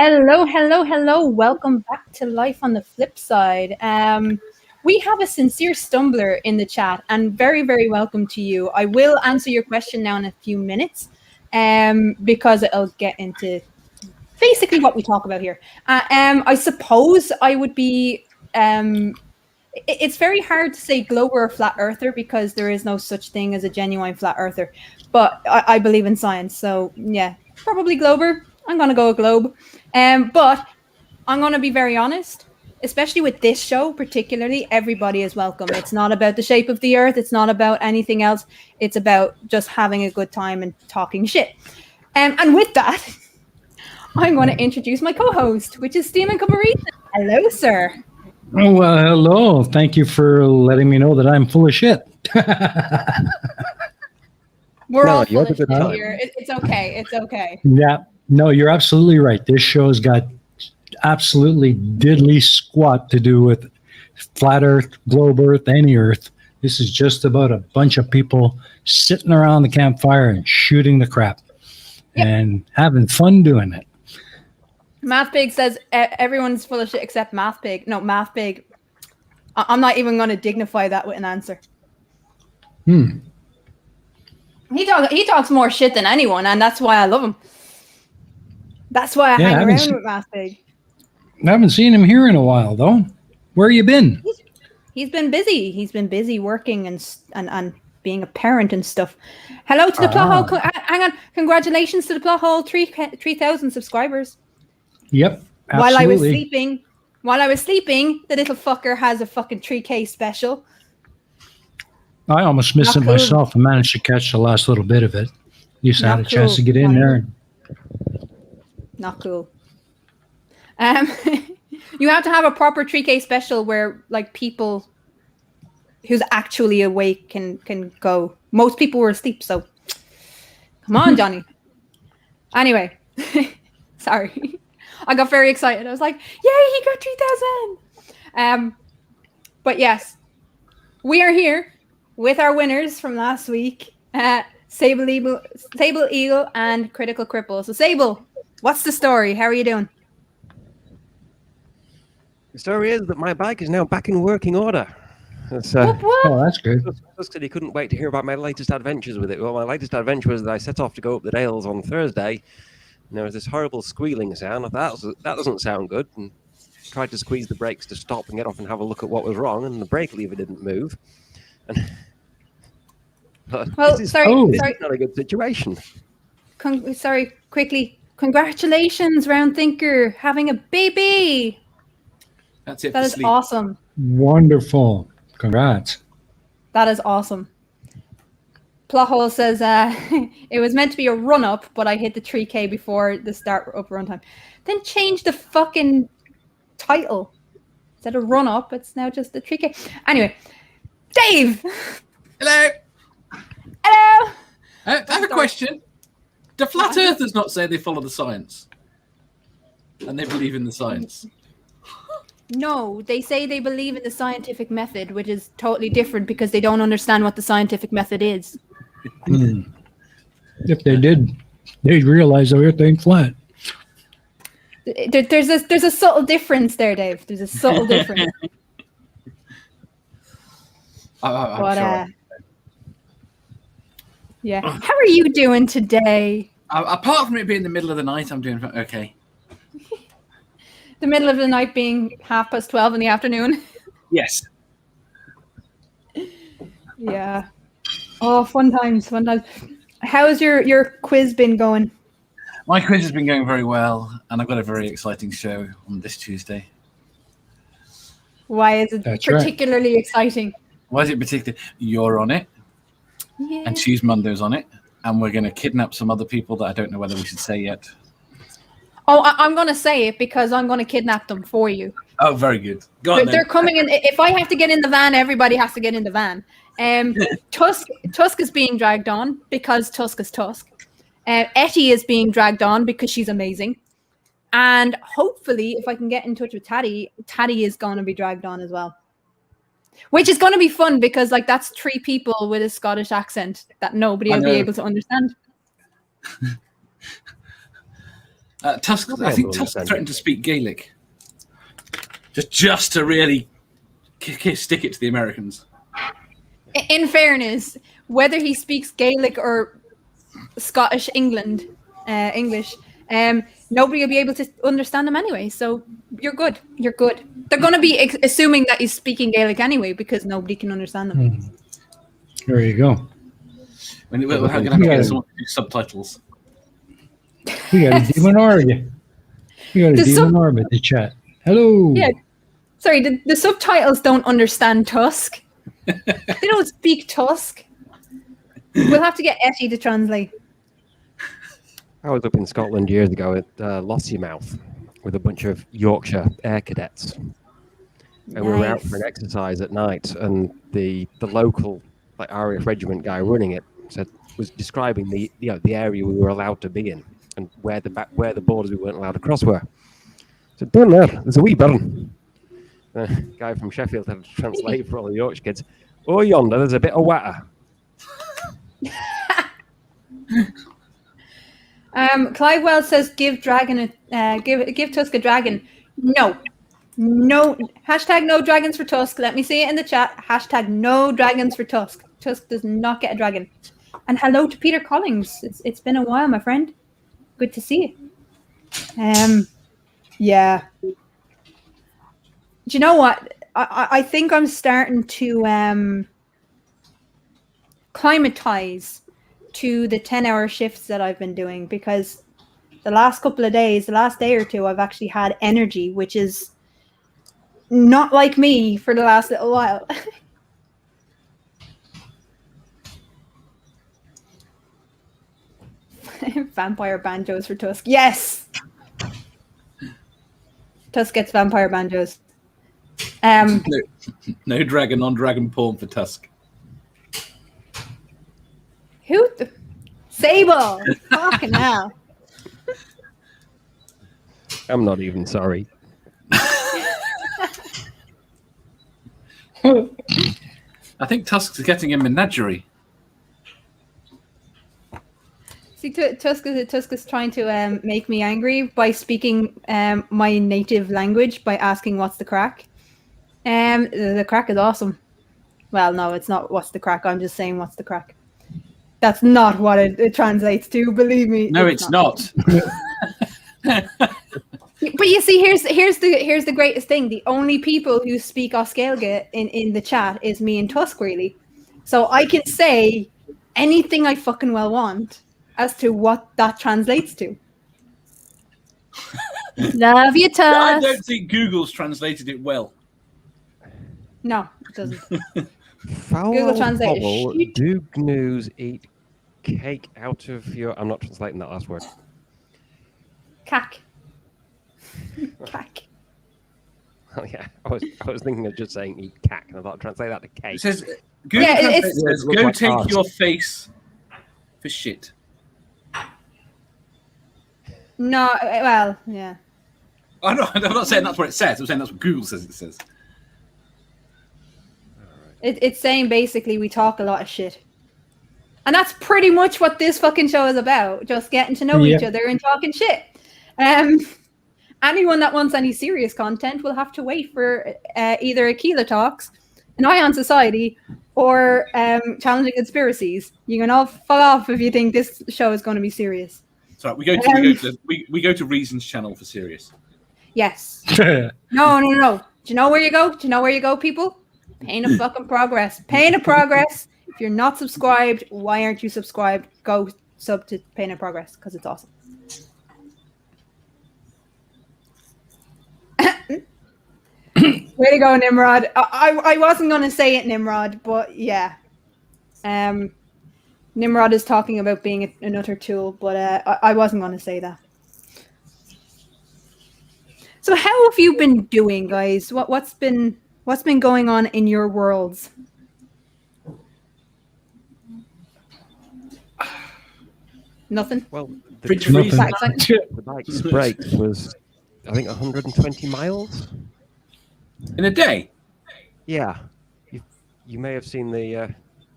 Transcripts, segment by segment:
Hello, hello, hello. Welcome back to Life on the Flipside. We have a sincere stumbler in the chat, and very, very welcome to you. I will answer your question now in a few minutes because it'll get into basically what we talk about here. I suppose I would be. It's very hard to say glober or flat earther because there is no such thing as a genuine flat earther, but I believe in science. So, yeah, probably glober. I'm going to go a globe. But I'm going to be very honest, especially with this show, particularly, everybody is welcome. It's not about the shape of the earth. It's not about anything else. It's about just having a good time and talking shit. And with that, I'm going to introduce my co-host, which is Stephen Cabarita. Hello, sir. Oh, well, hello. Thank you for letting me know that I'm full of shit. We're all full of shit here. It's okay. It's okay. Yeah. No, you're absolutely right. This show's got absolutely diddly squat to do with flat earth, globe earth, any earth. This is just about a bunch of people sitting around the campfire and shooting the crap and having fun doing it. Math Pig says everyone's full of shit except Math Pig. No, Math Pig. I'm not even going to dignify that with an answer. He talks more shit than anyone, and that's why I love him. That's why I hang around with Math Pig. I haven't seen him here in a while, though. Where you been? He's been busy. He's been busy working and being a parent and stuff. Hello to the plot hole. Hang on. Congratulations to the plot hole. 3,000 subscribers. Yep. Absolutely. While I was sleeping, the little fucker has a fucking 3K special. I almost missed it myself and managed to catch the last little bit of it. You had a chance to get in there. Not cool. You have to have a proper 3K special where like people who's actually awake can go. Most people were asleep, so come on, Johnny. Anyway, sorry. I got very excited. I was like, yay, he got 3,000. But yes, we are here with our winners from last week, Sableagle and Cripple. So Sable, what's the story? How are you doing? The story is that my bike is now back in working order. Oh, that's good. Said he couldn't wait to hear about my latest adventures with it. Well, my latest adventure was that I set off to go up the Dales on Thursday. And there was this horrible squealing sound. I thought that doesn't sound good. And tried to squeeze the brakes to stop and get off and have a look at what was wrong. And the brake lever didn't move. And this is not a good situation. Quickly. Congratulations, Round Thinker, having a baby. That's it. That is awesome. Wonderful. Congrats. That is awesome. Plothole says it was meant to be a run-up, but I hit the 3K before the start up runtime. Then change the fucking title. Instead of run-up, it's now just the 3K. Anyway, Dave. Hello. Hello. I have a question. Do flat earthers not say they follow the science? And they believe in the science? No, they say they believe in the scientific method, which is totally different because they don't understand what the scientific method is. If they did, they'd realize the earth ain't flat. There's a subtle difference there, Dave. There's a subtle difference. I'm sure. Yeah. How are you doing today? Apart from it being the middle of the night, I'm doing okay. The middle of the night being 12:30 in the afternoon. Yes. Yeah. Oh, fun times. How's your quiz been going? My quiz has been going very well, and I've got a very exciting show on this Tuesday. Why is it particularly exciting? Why is it particularly? You're on it, and Cheese Mundo's on it, and we're going to kidnap some other people that I don't know whether we should say yet. Oh, I'm going to say it because I'm going to kidnap them for you. Oh, very good. Go on, they're coming in. If I have to get in the van, everybody has to get in the van. Tusk is being dragged on because Tusk is Tusk. Etty is being dragged on because she's amazing. And hopefully, if I can get in touch with Taddy is going to be dragged on as well. Which is going to be fun because that's 3 people with a Scottish accent that nobody will be able to understand. Tusk, Not I able think to Tusk understand threatened you. to speak Gaelic. Just to really stick it to the Americans. In fairness, whether he speaks Gaelic or Scottish English, nobody will be able to understand him anyway. So you're good. You're good. They're going to be assuming that he's speaking Gaelic anyway because nobody can understand him. There you go. We're going to have to You get got someone to do subtitles. We got a demon orb. We got a The sub- demon orb in the chat. Hello. Yeah. Sorry, the subtitles don't understand Tusk. They don't speak Tusk. We'll have to get Etty to translate. I was up in Scotland years ago at Lossiemouth with a bunch of Yorkshire Air Cadets. And we were out for an exercise at night, and the local RAF regiment guy running it was describing the area we were allowed to be in and where the borders we weren't allowed to cross were. So down there, there's a wee burn. The guy from Sheffield had to translate for all the Yorkshire kids. Oh, yonder, there's a bit of water. Clive Wells says, "Give Tusk a dragon." No, hashtag no dragons for Tusk. Let me see it in the chat. Hashtag no dragons for Tusk. Tusk does not get a dragon. And hello to Peter Collins. It's been a while, my friend. Good to see you. Yeah. Do you know what? I think I'm starting to climatize to the 10-hour shifts that I've been doing, because the last day or two, I've actually had energy, which is not like me for the last little while. Vampire banjos for Tusk. Yes! Tusk gets vampire banjos. No dragon on dragon porn for Tusk. Who? Sable! Fucking hell. I'm not even sorry. I think Tusk's getting a menagerie. See, Tusk is trying to make me angry by speaking my native language by asking what's the crack. The crack is awesome. Well, no, it's not what's the crack. I'm just saying what's the crack. That's not what it translates to, believe me. No, it's not. But you see, here's the greatest thing. The only people who speak Oscailga in the chat is me and Tusk, really. So I can say anything I fucking well want as to what that translates to. Love you, Tusk. I don't think Google's translated it well. No, it doesn't. Foul Google Translate is hobble, shit. do gnus eat cake out of your... I'm not translating that last word. Cack. Cack. Oh yeah, I was thinking of just saying eat cack, and I thought I'd translate that to cake. It says, Google Translate says, go like take arse. your face for shit. No, well, yeah. I'm not saying that's what it says. I'm saying that's what Google says it says. It's saying basically we talk a lot of shit. And that's pretty much what this fucking show is about. Just getting to know each other and talking shit. Anyone that wants any serious content will have to wait for either Aquila Talks, an Eye on Society, or Challenging Conspiracies. You can all fuck off if you think this show is going to be serious. So we go to Reason's channel for serious. Yes. No. Do you know where you go? Do you know where you go, people? Pain of fucking progress. Pain of progress. If you're not subscribed, why aren't you subscribed? Go sub to Pain of Progress because it's awesome. Way to go, Nimrod. I wasn't going to say it, Nimrod, but yeah. Nimrod is talking about being an utter tool, but I wasn't going to say that. So how have you been doing, guys? What's been going on in your worlds? Nothing. Well, the bike's break was, I think, 120 miles in a day. Yeah, you may have seen the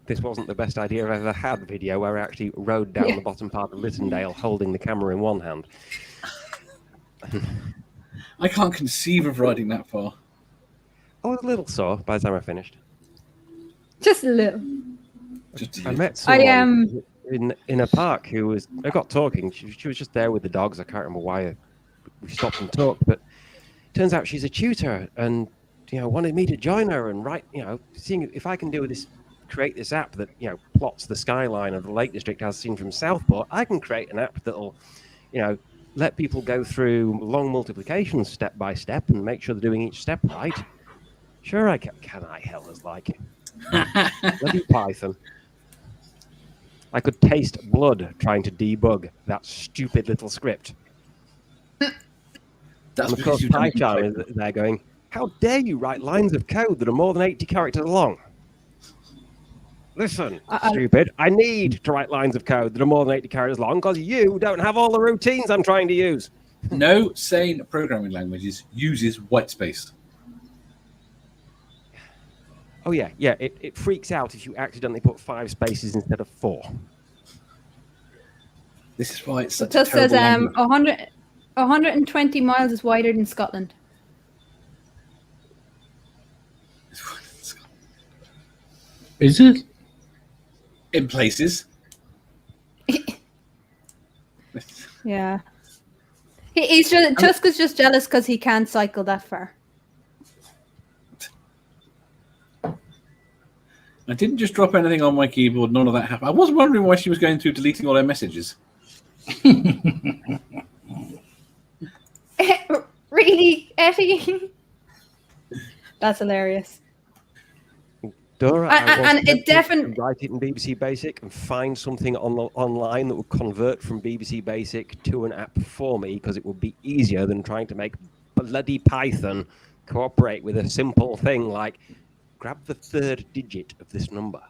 "this wasn't the best idea I've ever had" video where I actually rode down the bottom part of Littendale holding the camera in one hand. I can't conceive of riding that far. I was a little sore by the time I finished. Just a little. I met I someone in a park who I got talking. She was just there with the dogs. I can't remember why we stopped and talked, but turns out she's a tutor and, wanted me to join her and write, seeing if I can create this app that, plots the skyline of the Lake District as seen from Southport. I can create an app that'll, let people go through long multiplications step by step and make sure they're doing each step right. Sure, I can I hell as like it. Bloody Python. I could taste blood trying to debug that stupid little script. That's and of course, PyCharm is there going, how dare you write lines of code that are more than 80 characters long? Listen, stupid, I need to write lines of code that are more than 80 characters long because you don't have all the routines I'm trying to use. No sane programming languages uses white space. Oh, yeah. It freaks out if you accidentally put 5 spaces instead of 4. This is why it's such It a just says terrible language. 120 miles is wider than Scotland. Is it? In places. Yeah. He's just jealous because he can't cycle that far. I didn't just drop anything on my keyboard. None of that happened. I was wondering why she was going through deleting all her messages. Really, Effie? That's hilarious. Dora, and it definitely write it in BBC Basic and find something online that will convert from BBC Basic to an app for me because it would be easier than trying to make bloody Python cooperate with a simple thing like grab the 3rd digit of this number.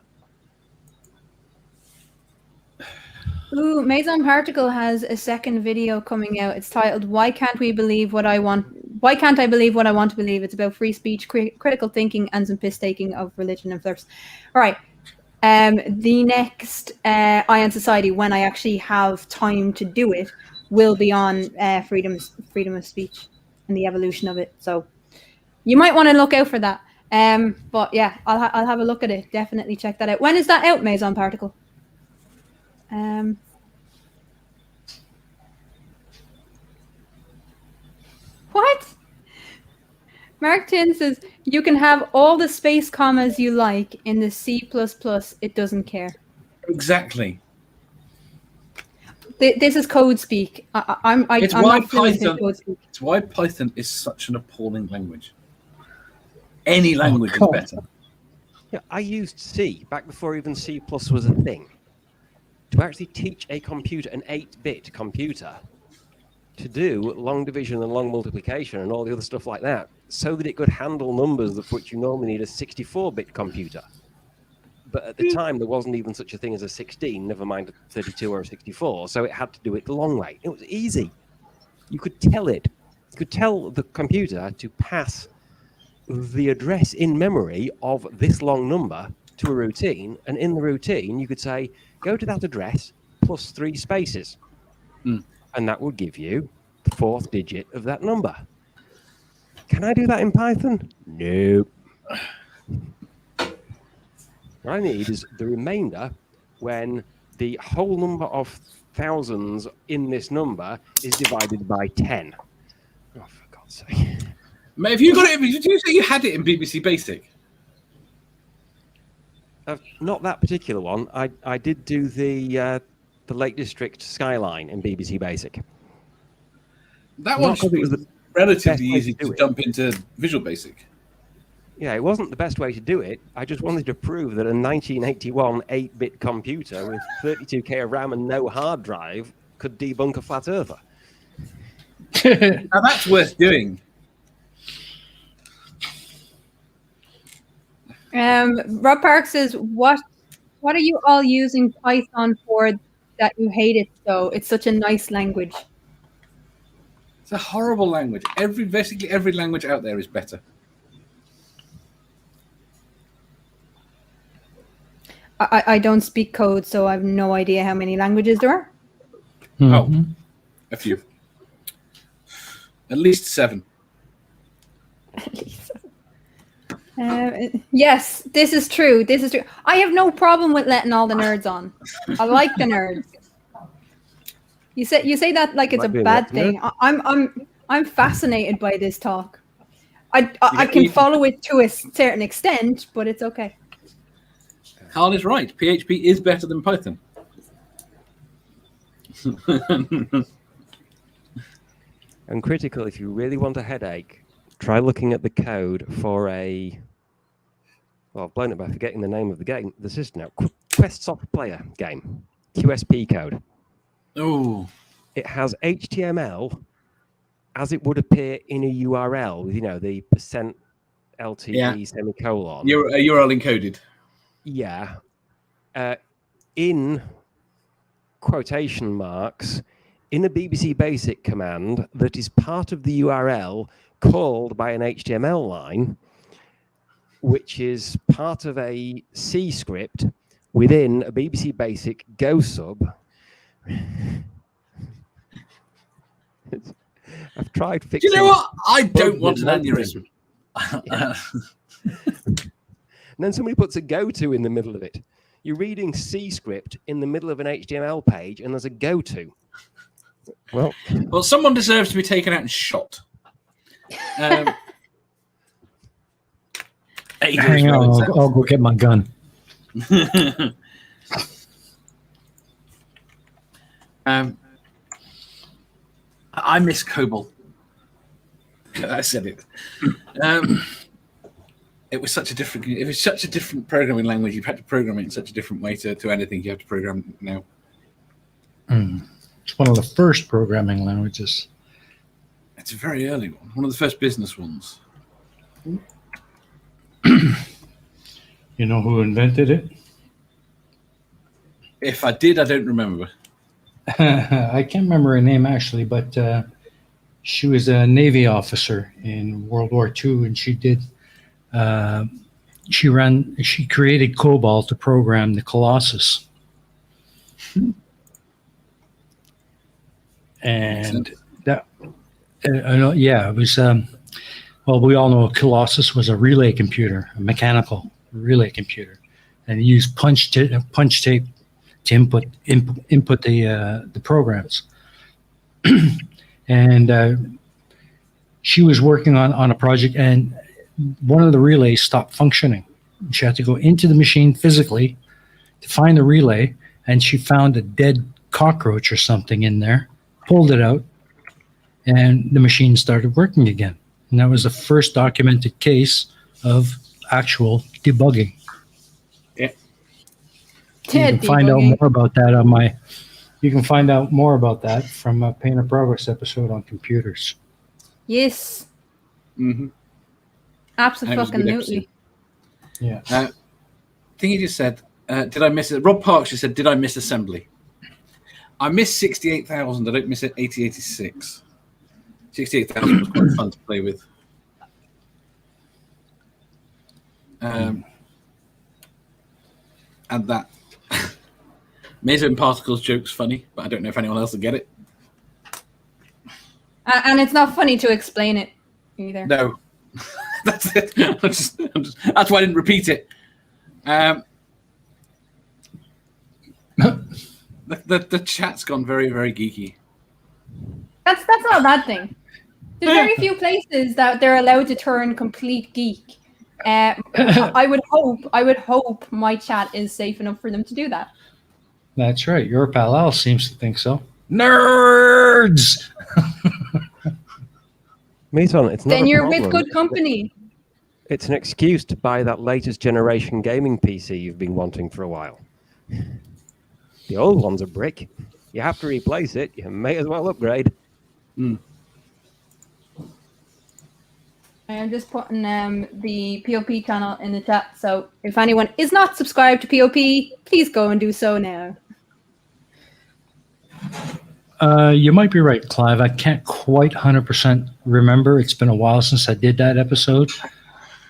Ooh, Maison Particle has a second video coming out. It's titled "Why Can't I believe what I want to believe?" It's about free speech, critical thinking, and some piss taking of religion and thirst. All right. The next Ion Society, when I actually have time to do it, will be on freedom of speech and the evolution of it. So you might want to look out for that. But yeah, I'll have a look at it. Definitely check that out. When is that out, Maison Particle? What? Mark Tin says you can have all the space commas you like in the C++. It doesn't care. Exactly. This is code speak. I'm not fluent in code speak. It's why Python is such an appalling language. Any language is better. Yeah, I used C back before even C+ was a thing. To actually teach a computer, an 8-bit computer, to do long division and long multiplication and all the other stuff like that, so that it could handle numbers for which you normally need a 64-bit computer. But at the time, there wasn't even such a thing as a 16, never mind a 32 or a 64, so it had to do it the long way. It was easy. You could tell it. You could tell the computer to pass the address in memory of this long number to a routine, and in the routine, you could say, go to that address plus 3 spaces. And that would give you the 4th digit of that number. Can I do that in Python? Nope. What I need is the remainder when the whole number of thousands in this number is divided by 10. Oh, for God's sake. Mate, if you got it, did you say you had it in BBC Basic? Not that particular one. I did do the Lake District skyline in BBC Basic. That one was relatively easy to jump into Visual Basic. Yeah, it wasn't the best way to do it. I just wanted to prove that a 1981 8-bit computer with 32K of RAM and no hard drive could debunk a flat earther. Now that's worth doing. Rob Park says, what are you all using Python for that you hate it so? It's such a nice language. It's a horrible language. Basically every language out there is better. I don't speak code, so I have no idea how many languages there are. Oh, a few. At least 7. Yes, this is true. This is true. I have no problem with letting all the nerds on. I like the nerds. You say that like it's a Might be a bad nerd. thing. I'm fascinated by this talk. I can follow it to a certain extent, but it's okay. Carl is right. PHP is better than Python. And critical, if you really want a headache, try looking at the code for a... Well, I've blown it by forgetting the name of the game, the system now. Quest Soft Player game. QSP code. Oh. It has HTML as it would appear in a URL with, the %LTD semicolon. URL encoded. Yeah. In quotation marks, in a BBC Basic command that is part of the URL called by an HTML line, which is part of a C script within a BBC Basic Go sub. I've tried fixing... Do you know what? I don't want an aneurysm. And then somebody puts a go-to in the middle of it. You're reading C script in the middle of an HTML page, and there's a go-to. Well, someone deserves to be taken out and shot. Hang on, I'll go get my gun. I miss COBOL. I said it. It was such a different programming language. You had to program it in such a different way to anything you have to program now. It's one of the first programming languages. It's a very early one. One of the first business ones. You know who invented it? If I did, I don't remember. I can't remember her name actually, but she was a Navy officer in World War II, and she created COBOL to program the Colossus. And that, it was, well, we all know Colossus was a relay computer, a mechanical relay computer, and it used punch tape to input the programs. And she was working on a project, and one of the relays stopped functioning. She had to go into the machine physically to find the relay, and she found a dead cockroach or something in there, pulled it out, and the machine started working again. And that was the first documented case of actual debugging. Yeah. You can find out more about that on my. You can find out more about that from a Pain of Progress episode on computers. Yes. Mm-hmm. Absolutely. Yeah. I think he just said, did I miss it? Rob Parks just said, did I miss assembly? I missed 68,000. I don't miss it 8086. 68,000 was quite fun to play with. And that Meso Particles joke's funny, but I don't know if anyone else will get it. And it's not funny to explain it either. No. That's it. That's why I didn't repeat it. The chat's gone very, very geeky. That's not a bad thing. There's very few places that they're allowed to turn complete geek. I would hope my chat is safe enough for them to do that. That's right. Your pal Al seems to think so. Nerds! Meton, it's not then a you're problem. with good company. It's an excuse to buy that latest generation gaming PC you've been wanting for a while. The old one's a brick. You have to replace it. You may as well upgrade. Mm. I'm just putting the POP channel in the chat. So if anyone is not subscribed to POP, please go and do so now. You might be right, Clive. I can't quite 100% remember. It's been a while since I did that episode.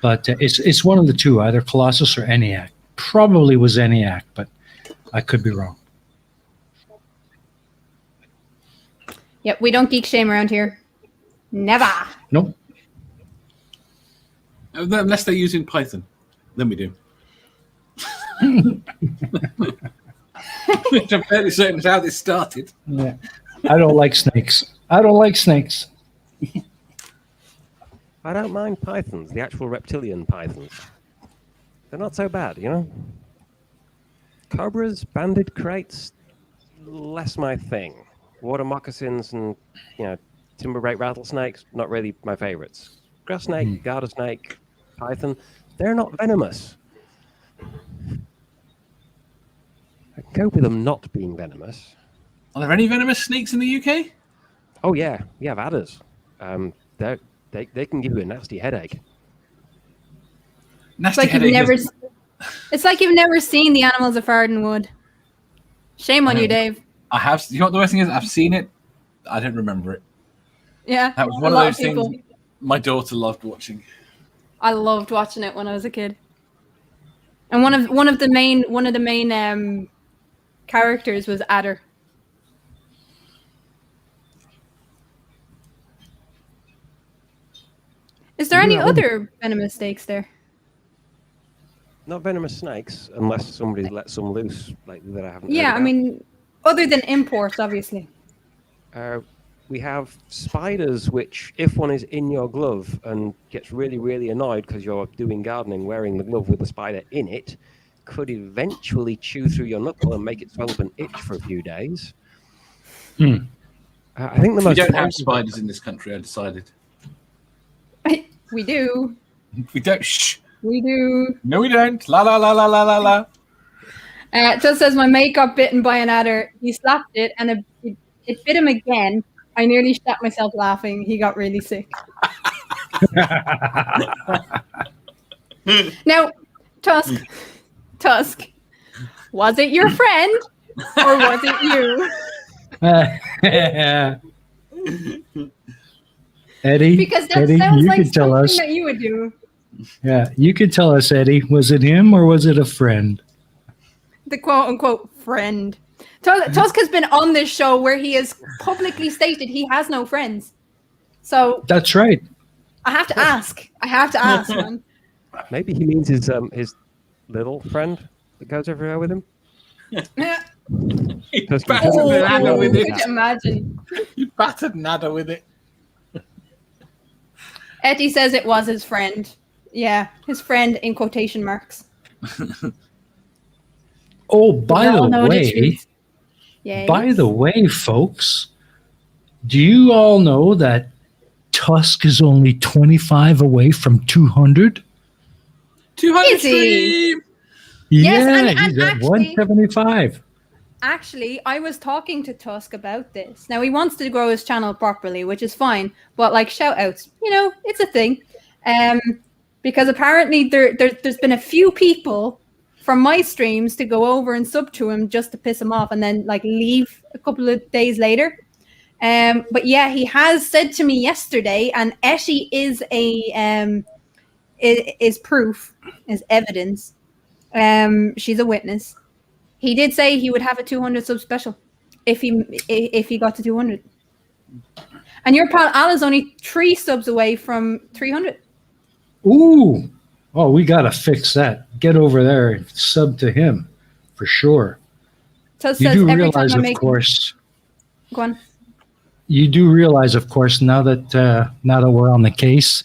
But it's one of the two, either Colossus or ENIAC. Probably was ENIAC, but I could be wrong. Yep, we don't geek shame around here. Never. Nope. Unless they're using Python, then we do. Which I'm fairly certain is how this started. Yeah. I don't like snakes. I don't like snakes. I don't mind pythons, the actual reptilian pythons. They're not so bad, you know? Cobras, banded crates, less my thing. Water moccasins and, timberbrake rattlesnakes, not really my favorites. Grass snake, garter snake, python, they're not venomous. I can cope with them not being venomous. Are there any venomous snakes in the UK? Oh yeah, we have adders. They can give you a nasty headache. It's like you've never seen the animals of Ardenwood. Shame on you, Dave. I have. You know what the worst thing is? I've seen it. I don't remember it. Yeah, that was one of those things my daughter loved watching. I loved watching it when I was a kid. And one of the main characters was Adder. Is there any other venomous snakes there? Not venomous snakes, unless somebody's let some loose, like that I haven't. Yeah, I mean, other than imports, obviously. We have spiders, which, if one is in your glove and gets really, really annoyed because you're doing gardening wearing the glove with the spider in it, could eventually chew through your knuckle and make it swell up and itch for a few days. I think we don't have spiders in this country, I decided. We do. We don't. Shh. We do. No, we don't. La la la la la la la. It just says my mate got bitten by an adder. He slapped it and it bit him again. I nearly shot myself laughing. He got really sick. Now, Tusk, was it your friend or was it you? Eddie, because that Eddie, sounds you like could tell something us. that you would do. Yeah, you could tell us, Eddie. Was it him or was it a friend? The quote-unquote friend. Tusk has been on this show where he has publicly stated he has no friends. So that's right. I have to ask, man. Maybe he means his little friend that goes everywhere with him. He battered Nada with it. Could you imagine? You battered Nada with it. Eddie says it was his friend. Yeah, his friend in quotation marks. Oh, by the way, folks, do you all know that Tusk is only 25 away from 200? 200 stream! Yeah, he's at 175. Actually, I was talking to Tusk about this. Now, he wants to grow his channel properly, which is fine. But, like, shout-outs, it's a thing. Because apparently there's been a few people from my streams to go over and sub to him just to piss him off and then, like, leave a couple of days later. But, yeah, he has said to me yesterday, and Eshy is is proof, is evidence. She's a witness. He did say he would have a 200 sub special if he got to 200. And your pal Al is only 3 subs away from 300. Ooh. Oh, we got to fix that. Get over there and sub to him for sure. You do realize, of course. Go on. You do realize, of course, now that we're on the case,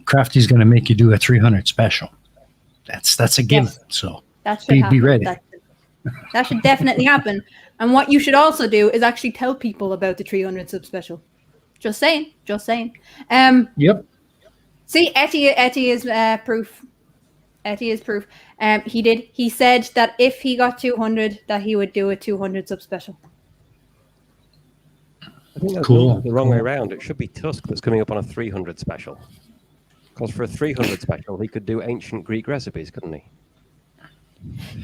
Crafty's going to make you do a 300 special. That's a given. Yes. So be ready. That should definitely happen. And what you should also do is actually tell people about the 300 sub special. Just saying. Yep. See, Etty is proof. Etty is proof. He said that if he got 200, that he would do a 200 sub special. I think that's the wrong way around. It should be Tusk that's coming up on a 300 special. Because for a 300 special, he could do ancient Greek recipes, couldn't he?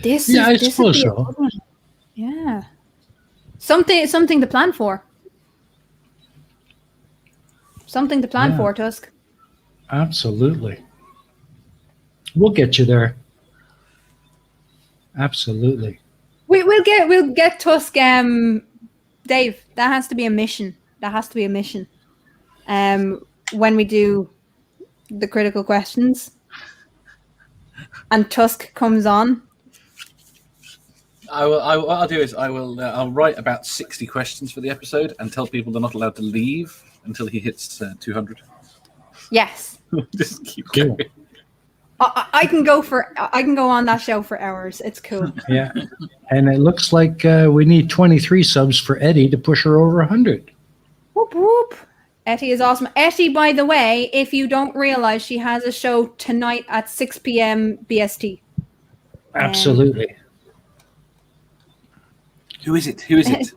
I suppose so. Yeah. Something to plan for. Something to plan for, Tusk. Absolutely. We'll get you there. Absolutely. We'll get Tusk. Dave, that has to be a mission. when we do the critical questions and Tusk comes on. What I'll do is I'll write about 60 questions for the episode and tell people they're not allowed to leave until he hits 200. Yes. Just keep Cool. going. I can go on that show for hours. It's cool. Yeah. And it looks like we need 23 subs for Eddie to push her over 100. Whoop whoop. Etty is awesome. Etty, by the way, if you don't realize, she has a show tonight at 6 p.m. BST. Absolutely. Who is it? Who is it?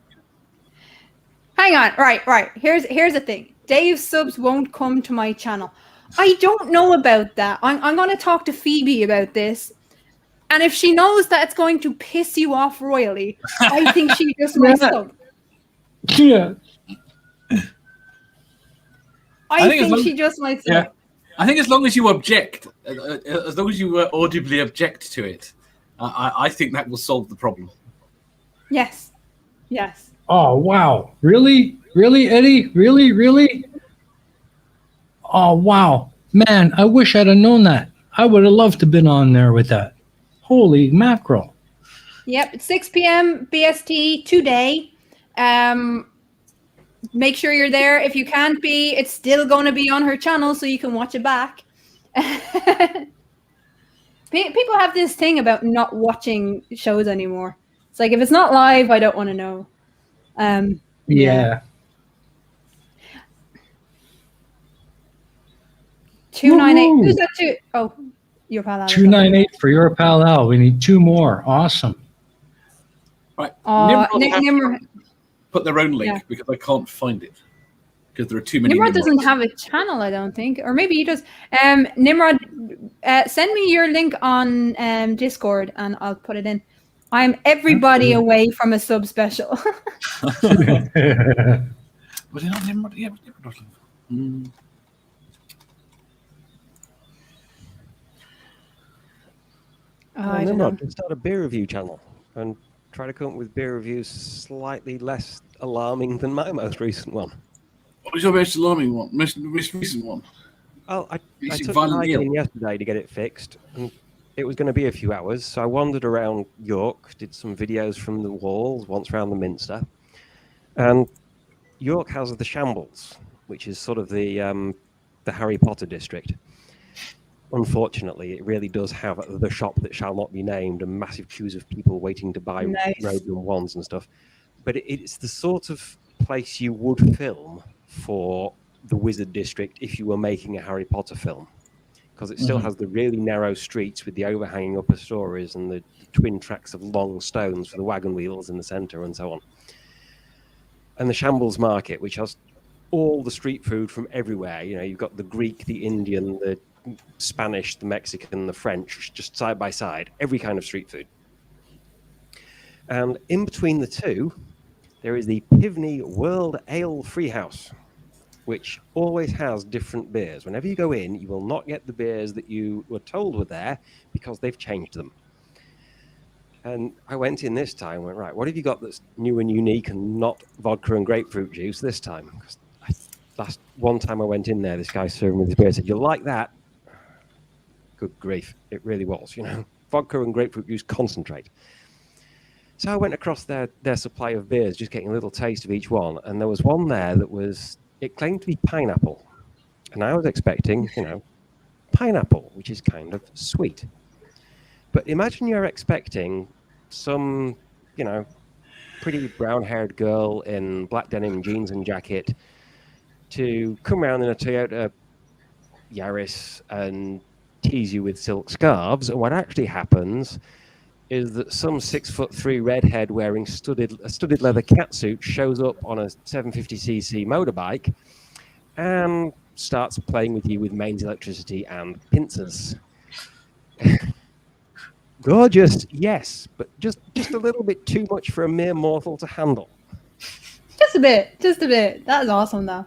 Hang on. Right. Here's the thing. Dave's subs won't come to my channel. I don't know about that. I'm going to talk to Phoebe about this. And if she knows that it's going to piss you off royally, I think she just might sub. Yeah. I think she just might sub. Yeah. I think as long as you object, as long as you audibly object to it, I think that will solve the problem. Yes. Oh, wow. Really? Really, Eddie? Really? Oh, wow. Man, I wish I'd have known that. I would have loved to have been on there with that. Holy mackerel. Yep, it's 6 p.m. BST today. Make sure you're there. If you can't be, it's still going to be on her channel so you can watch it back. People have this thing about not watching shows anymore. It's like, if it's not live, I don't want to know. Yeah. 298. Woohoo. Who's that to? Oh, your pal Al. 298 for your pal Al. We need 2 more. Awesome. Right. Nimrod Put their own link because I can't find it. Because there are too many. Nimrod doesn't have a channel, I don't think. Or maybe he does. Nimrod, send me your link on Discord and I'll put it in. I'm everybody away from a sub special. Was it not Nimrod? Yeah, it was Nimrod. I don't know. Nimrod, start a beer review channel and try to come up with beer reviews slightly less alarming than my most recent one. What was your most alarming one? Most recent one? Well, I Using took violent an eel. in yesterday to get it fixed, and it was going to be a few hours. So I wandered around York, did some videos from the walls, once around the Minster, and York has the Shambles, which is sort of the Harry Potter district. Unfortunately, it really does have the shop that shall not be named and massive queues of people waiting to buy robes and wands and stuff. But it's the sort of place you would film for the Wizard District if you were making a Harry Potter film, because it still has the really narrow streets with the overhanging upper stories and the twin tracks of long stones for the wagon wheels in the centre and so on. And the Shambles Market, which has all the street food from everywhere. You know, you've got the Greek, the Indian, the Spanish, the Mexican, the French, just side by side, every kind of street food. And in between the two, there is the Pivney World Ale Freehouse, which always has different beers. Whenever you go in, you will not get the beers that you were told were there because they've changed them. And I went in this time and went, right, what have you got that's new and unique and not vodka and grapefruit juice this time? Because last one time I went in there, this guy serving with his beer said, "You'll like that." Good grief, it really was, you know, vodka and grapefruit juice concentrate. So I went across their supply of beers, just getting a little taste of each one. And there was one there that it claimed to be pineapple. And I was expecting, you know, pineapple, which is kind of sweet. But imagine you're expecting some, you know, pretty brown-haired girl in black denim jeans and jacket to come around in a Toyota Yaris and tease you with silk scarves. And what actually happens is that some 6'3" redhead wearing a studded leather catsuit shows up on a 750cc motorbike and starts playing with you with mains electricity and pincers. Gorgeous, yes, but just a little bit too much for a mere mortal to handle. Just a bit. That is awesome, though.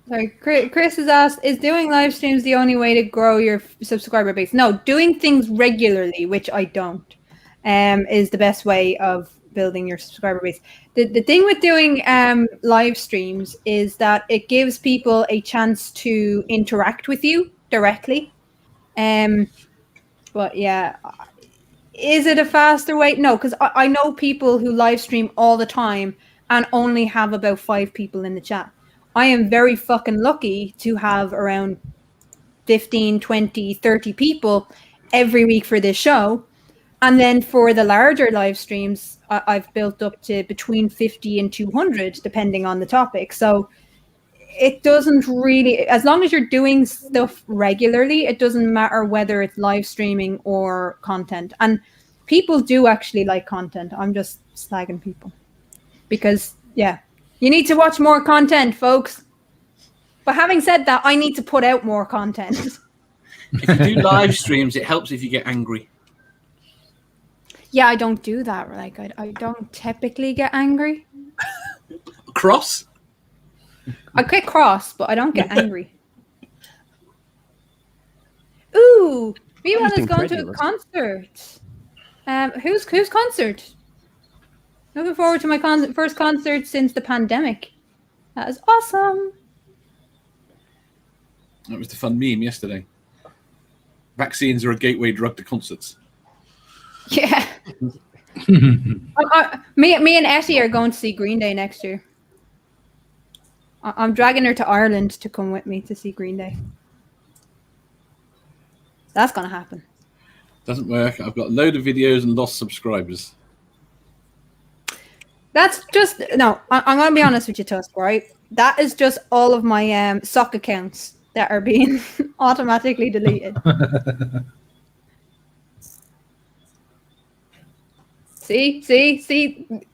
Sorry, Chris has asked, is doing live streams the only way to grow your subscriber base? No, doing things regularly, which I don't, is the best way of building your subscriber base. The thing with doing live streams is that it gives people a chance to interact with you directly. But yeah, is it a faster way? No, because I know people who live stream all the time and only have about 5 people in the chat. I am very fucking lucky to have around 15, 20, 30 people every week for this show. And then for the larger live streams, I've built up to between 50 and 200, depending on the topic. So it doesn't really, as long as you're doing stuff regularly, it doesn't matter whether it's live streaming or content. And people do actually like content. I'm just slagging people because, yeah, you need to watch more content, folks. But having said that, I need to put out more content. If you do live streams, it helps if you get angry. Yeah, I don't do that. Like, I don't typically get angry. Cross? I get cross, but I don't get angry. Ooh, Vivan is going to a concert. Whose concert? Looking forward to my first concert since the pandemic. That is awesome. That was the fun meme yesterday. Vaccines are a gateway drug to concerts. Yeah. Me and Etty are going to see Green Day next year. I'm dragging her to Ireland to come with me to see Green Day. That's going to happen. Doesn't work. I've got a load of videos and lost subscribers. That's just... No, I'm going to be honest with you, Tusk, right? That is just all of my sock accounts that are being automatically deleted. See?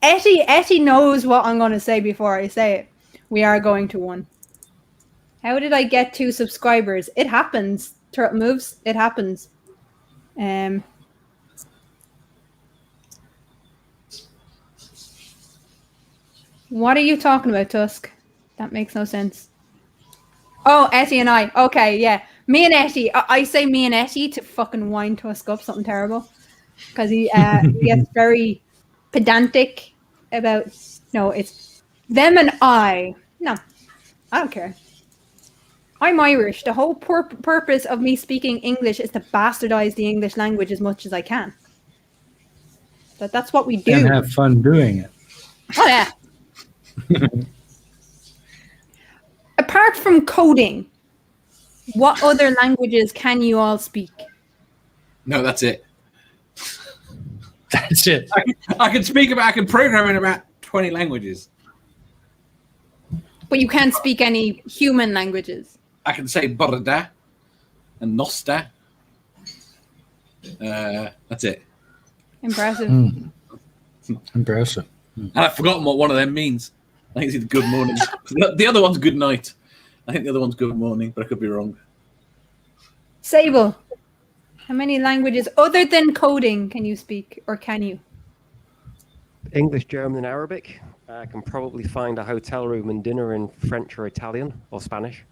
Etty knows what I'm going to say before I say it. We are going to 1. How did I get 2 subscribers? It happens. Turtle moves. It happens. What are you talking about, Tusk? That makes no sense. Oh, Etty and I. Okay, yeah. Me and Etty. I say me and Etty to fucking wind Tusk up something terrible. Because he gets very pedantic about... No, it's them and I. No, I don't care. I'm Irish. The whole purpose of me speaking English is to bastardize the English language as much as I can. But that's what we do. And have fun doing it. Oh, yeah. Apart from coding, what other languages can you all speak? No, that's it. That's it. I can program in about 20 languages. But you can't speak any human languages. I can say Borda and Nosta. That's it. Impressive. Impressive. And I've forgotten what one of them means. I think it's either good morning. The other one's good night. I think the other one's good morning, but I could be wrong. Sable, how many languages other than coding can you speak, or can you? English, German, and Arabic. I can probably find a hotel room and dinner in French or Italian or Spanish.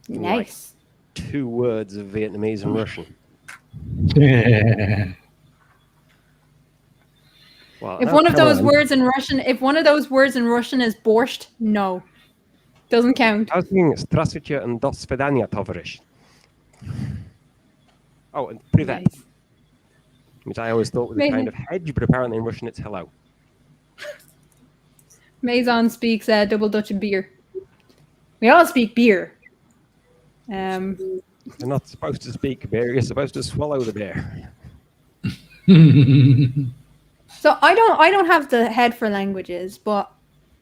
Nice. Like 2 words of Vietnamese and Russian. Well, If one of those words in Russian is borscht, no. Doesn't count. I was thinking Здравствуйте and До свидания, товарищ. Oh, and privet. Nice. Which I always thought was a kind of hedge, but apparently in Russian it's hello. Maison speaks double Dutch and beer. We all speak beer. You're not supposed to speak beer, you're supposed to swallow the beer. So I don't have the head for languages, but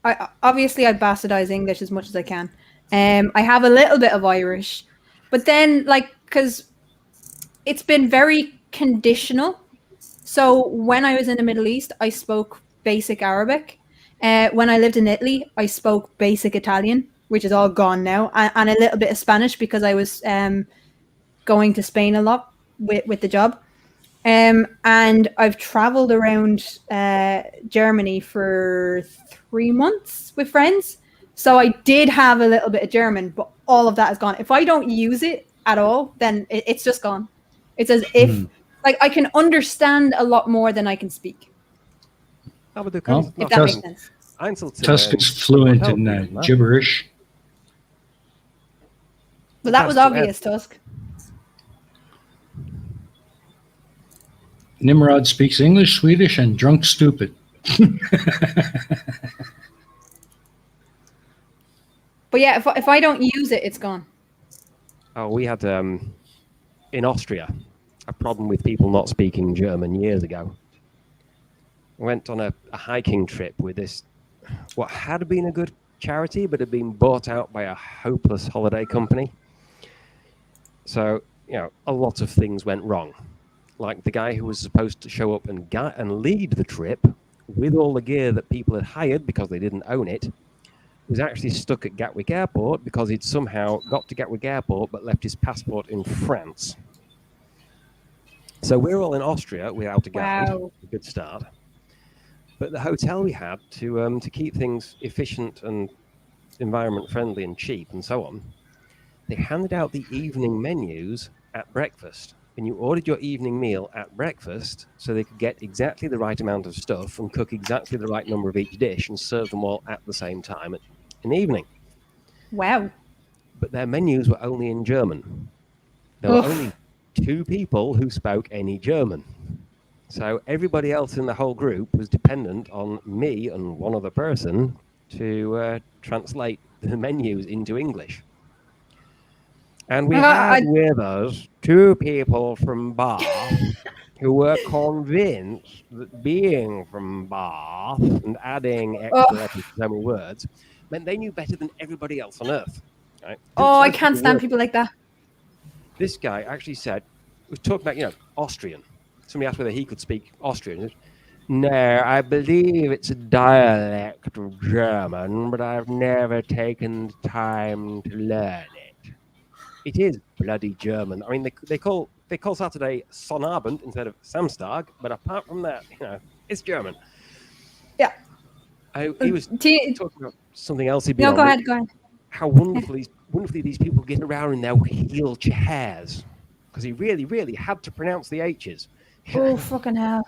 I bastardize English as much as I can. I have a little bit of Irish, but then because it's been very conditional. So when I was in the Middle East, I spoke basic Arabic. When I lived in Italy, I spoke basic Italian, which is all gone now, and a little bit of Spanish because I was going to Spain a lot with the job. And I've traveled around Germany for 3 months with friends. So I did have a little bit of German, but all of that is gone. If I don't use it at all, then it's just gone. It's as if, Like I can understand a lot more than I can speak. Aber du If kannst that noch makes sense. Einzelzimmer Tusk im is fluent Hotel in buchen, ne? gibberish. Well, that was That's to obvious, Tusk. Nimrod speaks English, Swedish, and drunk stupid. But yeah, if I don't use it, it's gone. Oh, we had in Austria a problem with people not speaking German years ago. I went on a hiking trip with this, what had been a good charity, but had been bought out by a hopeless holiday company. So, a lot of things went wrong. Like the guy who was supposed to show up and lead the trip with all the gear that people had hired because they didn't own it, was actually stuck at Gatwick Airport because he'd somehow got to Gatwick Airport but left his passport in France. So we're all in Austria without a guide. Wow. A good start. But the hotel we had to keep things efficient and environment friendly and cheap and so on, they handed out the evening menus at breakfast. And you ordered your evening meal at breakfast so they could get exactly the right amount of stuff and cook exactly the right number of each dish and serve them all at the same time in the evening. Wow. But their menus were only in German. There were only 2 people who spoke any German. So everybody else in the whole group was dependent on me and one other person to translate the menus into English. And we had with us 2 people from Bath who were convinced that being from Bath and adding extra episomal words meant they knew better than everybody else on Earth. Right? I can't stand people like that. This guy actually was talking about, Austrian. Somebody asked whether he could speak Austrian. He said, no, I believe it's a dialect of German, but I've never taken the time to learn it. It is bloody German. I mean, they call Saturday Sonnabend instead of Samstag, but apart from that, it's German. Yeah. He was talking about something else. No, go ahead. How wonderfully these people get around in their wheelchairs, because he really, really had to pronounce the H's. Oh, fucking hell.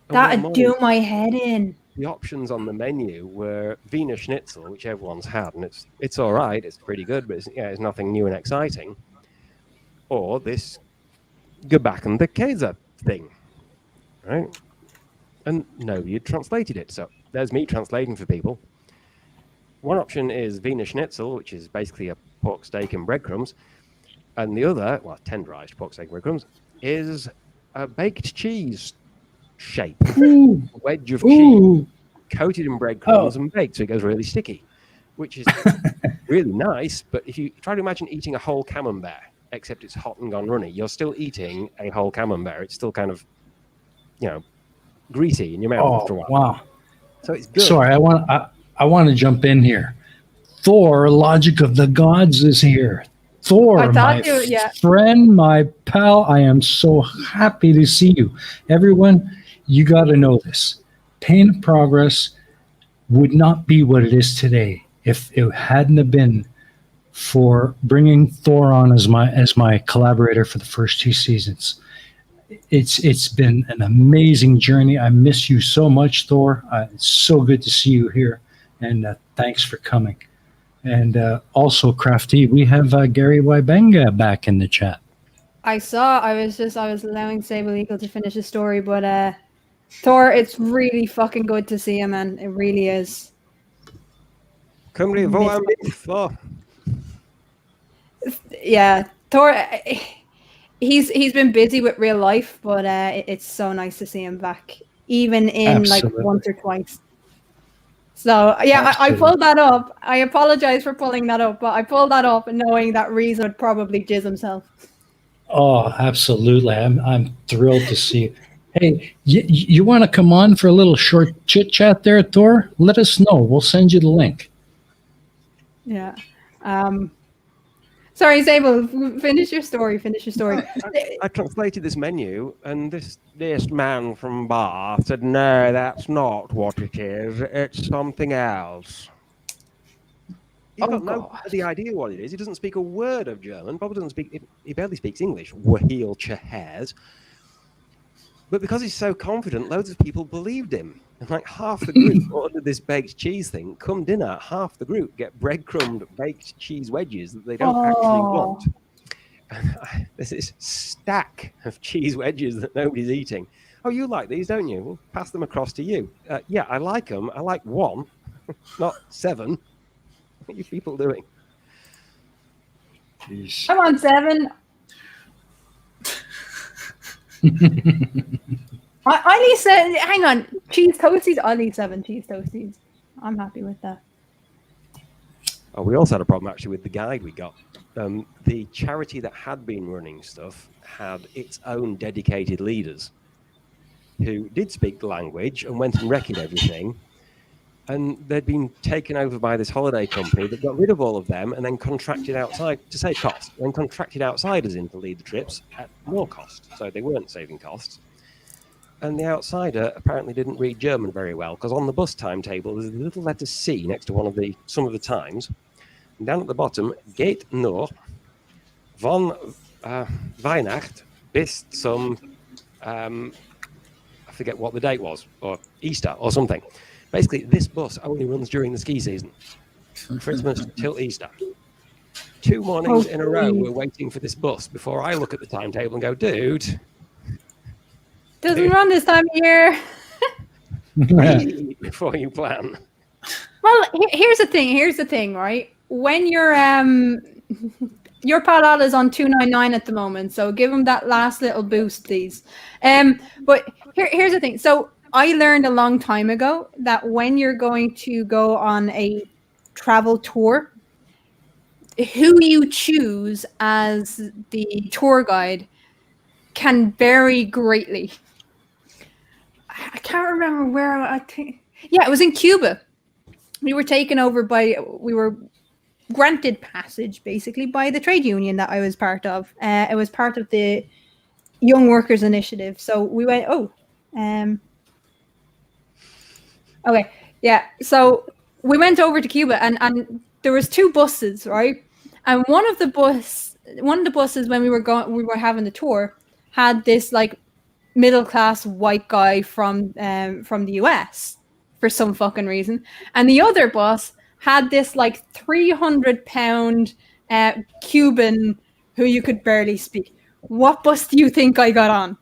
That'd do my head in. The options on the menu were Wiener Schnitzel, which everyone's had, and it's all right, it's pretty good, but it's nothing new and exciting. Or this Gebacken the Käse thing, right? And nobody had translated it, so there's me translating for people. One option is Wiener Schnitzel, which is basically a pork steak and breadcrumbs, and the other, tenderized pork steak and breadcrumbs, is a baked cheese shape, a wedge of cheese coated in breadcrumbs and baked, so it goes really sticky, which is really nice. But if you try to imagine eating a whole camembert, except it's hot and gone runny, you're still eating a whole camembert. It's still kind of, greasy in your mouth after a while. Wow! So it's good. Sorry, I want to jump in here. Thor, Logic of the Gods, is here. Thor, my friend, my pal, I am so happy to see you. Everyone, you got to know this. Pain of Progress would not be what it is today if it hadn't have been for bringing Thor on as my collaborator for the first 2 seasons. It's been an amazing journey. I miss you so much, Thor. It's so good to see you here, and thanks for coming. And also, Crafty, we have Gary Wybenga back in the chat. I saw. I was allowing Sableagle to finish his story, but Thor, it's really fucking good to see him, man. It really is. Yeah, Thor. He's been busy with real life, but it's so nice to see him back, even in like once or twice. So yeah, I pulled that up. I apologize for pulling that up, but I pulled that up knowing that Reese would probably jizz himself. Oh, absolutely! I'm thrilled to see you. Hey, you want to come on for a little short chit chat there, Thor? Let us know. We'll send you the link. Yeah. Sorry, Sable, finish your story. I translated this menu, and this man from Bath said, no, that's not what it is. It's something else. He's got no idea what it is. He doesn't speak a word of German. Bob doesn't speak. He barely speaks English. Wheelchairs. But because he's so confident, loads of people believed him. And like half the group ordered this baked cheese thing. Come dinner, half the group get breadcrumbed baked cheese wedges that they don't actually want. There's this stack of cheese wedges that nobody's eating. Oh, you like these, don't you? We'll pass them across to you. Yeah, I like them. I like one, not 7. What are you people doing? Jeez. Come on, 7. I said, hang on, cheese toasties. I need 7 cheese toasties. I'm happy with that. Oh, we also had a problem actually with the guide we got. The charity that had been running stuff had its own dedicated leaders who did speak the language and went and wrecked everything. And they'd been taken over by this holiday company that got rid of all of them and then contracted outside to save costs, and contracted outsiders in to lead the trips at more cost. So they weren't saving costs. And the outsider apparently didn't read German very well, because on the bus timetable there's a little letter C next to some of the times. And down at the bottom, geht nur von Weihnacht bis zum I forget what the date was, or Easter or something. Basically, this bus only runs during the ski season, Christmas till Easter. 2 mornings in a row, we're waiting for this bus before I look at the timetable and go, dude. Doesn't run this time of year. Before you plan. Well, here's the thing, right? When your Palal is on 299 at the moment, so give him that last little boost, please. But here's the thing. So I learned a long time ago that when you're going to go on a travel tour, who you choose as the tour guide can vary greatly. I can't remember where it was in Cuba. We were granted passage basically by the trade union that I was part of. It was part of the Young Workers Initiative. So we went, okay. Yeah. So we went over to Cuba and there was 2 buses, right? And one of the buses when we were having the tour had this like middle-class white guy from the US for some fucking reason. And the other bus had this like 300-pound Cuban who you could barely speak. What bus do you think I got on?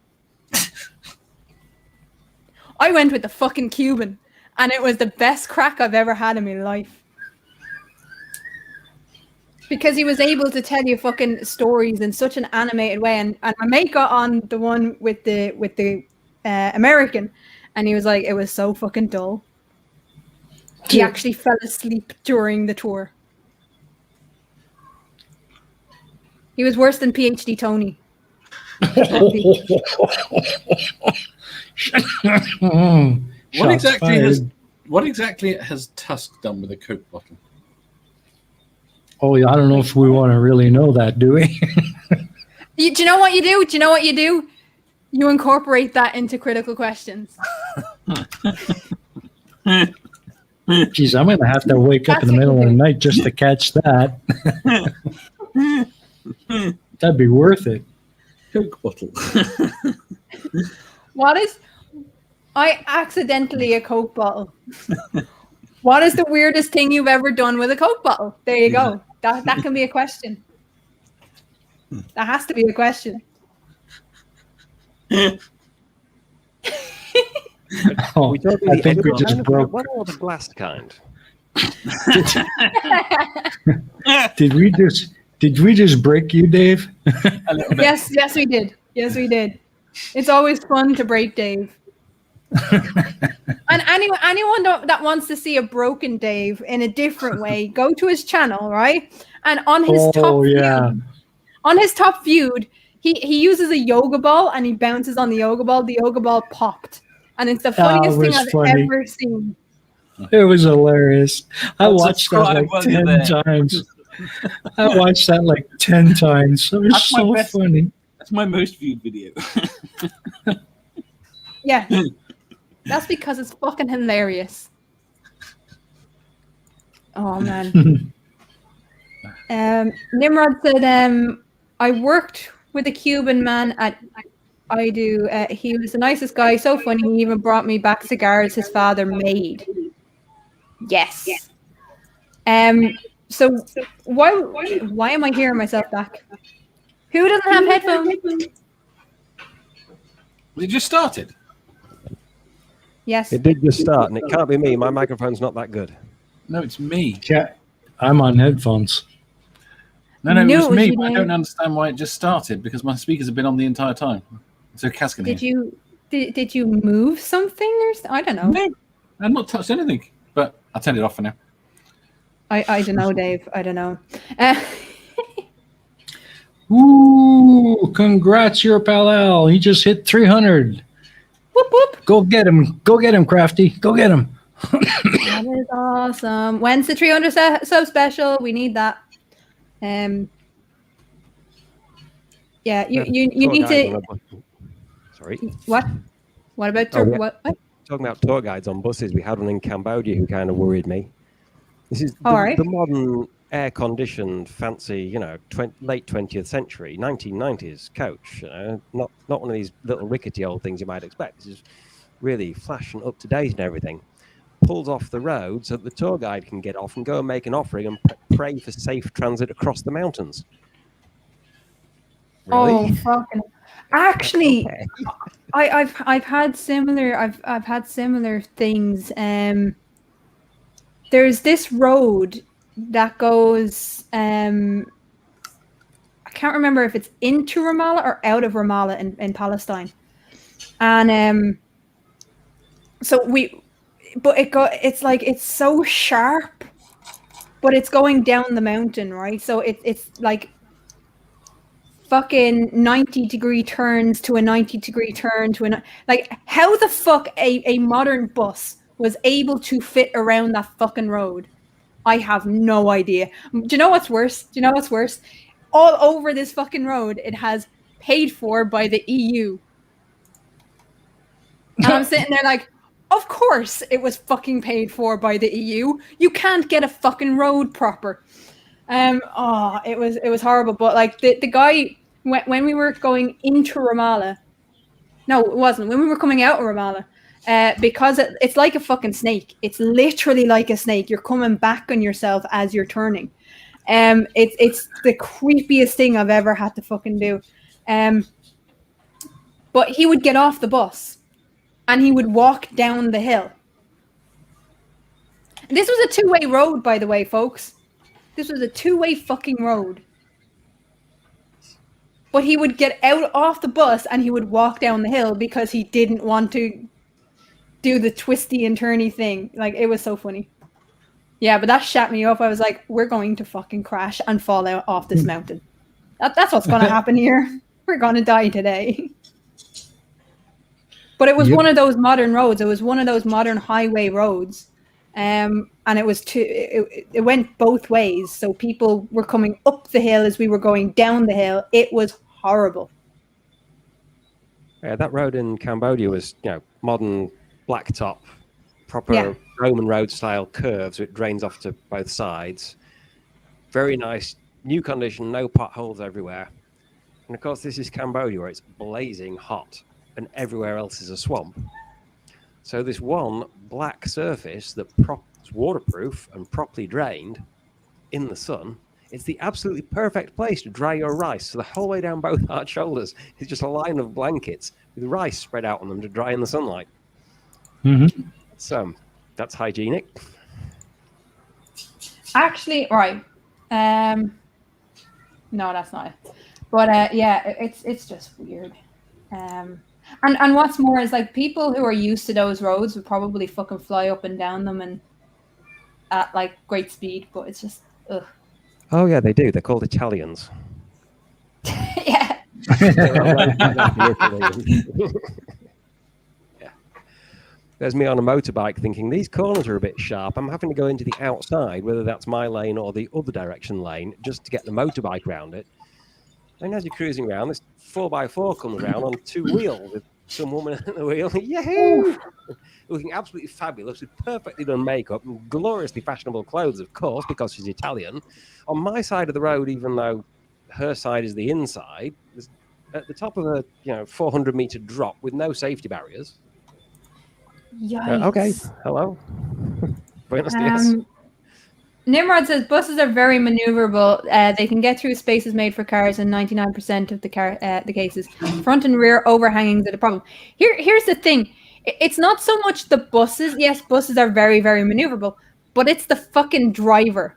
I went with the fucking Cuban, and it was the best crack I've ever had in my life. Because he was able to tell you fucking stories in such an animated way, and my mate got on the one with the American, and he was like, it was so fucking dull. He actually fell asleep during the tour. He was worse than PhD Tony. What exactly has Tusk done with a Coke bottle? Oh, I don't know if we want to really know that, do we? Do you know what you do? Do you know what you do? You incorporate that into critical questions. Geez, I'm going to have to wake up in the middle of the night just to catch that. That'd be worth it. Coke bottle. I accidentally a Coke bottle. What is the weirdest thing you've ever done with a Coke bottle? There you go. That can be a question. That has to be a question. Oh, I think we just broke. What are the glass kind? Did we just break you, Dave? Yes, we did. Yes, we did. It's always fun to break Dave. And anyone that wants to see a broken Dave in a different way, go to his channel, right? And on his top feud, he uses a yoga ball and he bounces on the yoga ball. The yoga ball popped, and it's the funniest thing I've ever seen. It was hilarious. I watched that like 10 times. I watched that like 10 times. It was so funny. That's my most viewed video. Yeah. That's because it's fucking hilarious. Oh, man. Nimrod said, I worked with a Cuban man at I do. He was the nicest guy. So funny. He even brought me back cigars his father made. Yes. So why am I hearing myself back? Who doesn't have headphones? Well, it just started. Yes. It did just start, and it can't be me. My microphone's not that good. No, it's me. Yeah, I'm on headphones. No, it was me. you, But I Dave. don't understand why it just started because my speakers have been on the entire time. So Cass can Did hear. did you move something or I don't know. No, I've not touched anything. But I'll turn it off for now. I don't know, Dave. I don't know. Ooh, congrats, your pal Al. He just hit 300. Whoop whoop. Go get him. Go get him, Crafty. Go get him. That is awesome. When's the 300 sub special? We need that. Yeah, you need to. Sorry. What? What about Oh, yeah. what? Talking about tour guides on buses, we had one in Cambodia who kind of worried me. This is All right. the modern, air-conditioned, fancy, late 20th century, 1990s coach. Not one of these little rickety old things you might expect. This is really flash and up to date and everything. Pulls off the road so that the tour guide can get off and go and make an offering and pray for safe transit across the mountains. Really? Oh fucking! Actually, Okay. I've had similar things. There's this road that goes. I can't remember if it's into Ramallah or out of Ramallah in Palestine, and it's so sharp, but it's going down the mountain, right? So it's like fucking 90-degree turns to a 90-degree turn to like how the fuck a modern bus was able to fit around that fucking road. I have no idea. Do you know what's worse? All over this fucking road, it has paid for by the EU. And I'm sitting there like, of course it was fucking paid for by the EU. You can't get a fucking road proper. It was horrible. But like the guy when we were going into Ramallah, no, it wasn't. When we were coming out of Ramallah, because it's like a fucking snake. It's literally like a snake. You're coming back on yourself as you're turning. It's the creepiest thing I've ever had to fucking do. But he would get off the bus and he would walk down the hill. This was a two-way road, by the way, folks. This was a two-way fucking road. But he would get out off the bus and he would walk down the hill because he didn't want to do the twisty and turny thing. Like, it was so funny. Yeah, but that shat me up. I was like, we're going to fucking crash and fall out off this mountain. That's what's going to happen here. We're going to die today. But it was one of those modern roads. It was one of those modern highway roads. And it went both ways. So people were coming up the hill as we were going down the hill. It was horrible. Yeah, that road in Cambodia was, modern blacktop, proper Roman road style curves. So it drains off to both sides. Very nice, new condition, no potholes everywhere. And of course, this is Cambodia where it's blazing hot and everywhere else is a swamp. So this one black surface that is waterproof and properly drained in the sun, it's the absolutely perfect place to dry your rice. So the whole way down both our shoulders is just a line of blankets with rice spread out on them to dry in the sunlight. Mm-hmm. So that's hygienic. Actually, right. No, that's not it. But yeah, it's just weird. And what's more is like people who are used to those roads would probably fucking fly up and down them and at like great speed, but it's just ugh. Oh yeah, they do. They're called Italians. Yeah. Yeah. There's me on a motorbike thinking these corners are a bit sharp. I'm having to go into the outside, whether that's my lane or the other direction lane, just to get the motorbike around it. And as you're cruising around, this 4x4 comes around on two wheels with some woman at the wheel. Yahoo! Looking absolutely fabulous with perfectly done makeup and gloriously fashionable clothes, of course, because she's Italian. On my side of the road, even though her side is the inside, there's at the top of a 400-meter drop with no safety barriers. Yikes. Okay, hello. Buenos dias. Nimrod says buses are very maneuverable. They can get through spaces made for cars in 99% of the cases. Front and rear overhangings are the problem. Here's the thing. It's not so much the buses. Yes, buses are very, very maneuverable, but it's the fucking driver.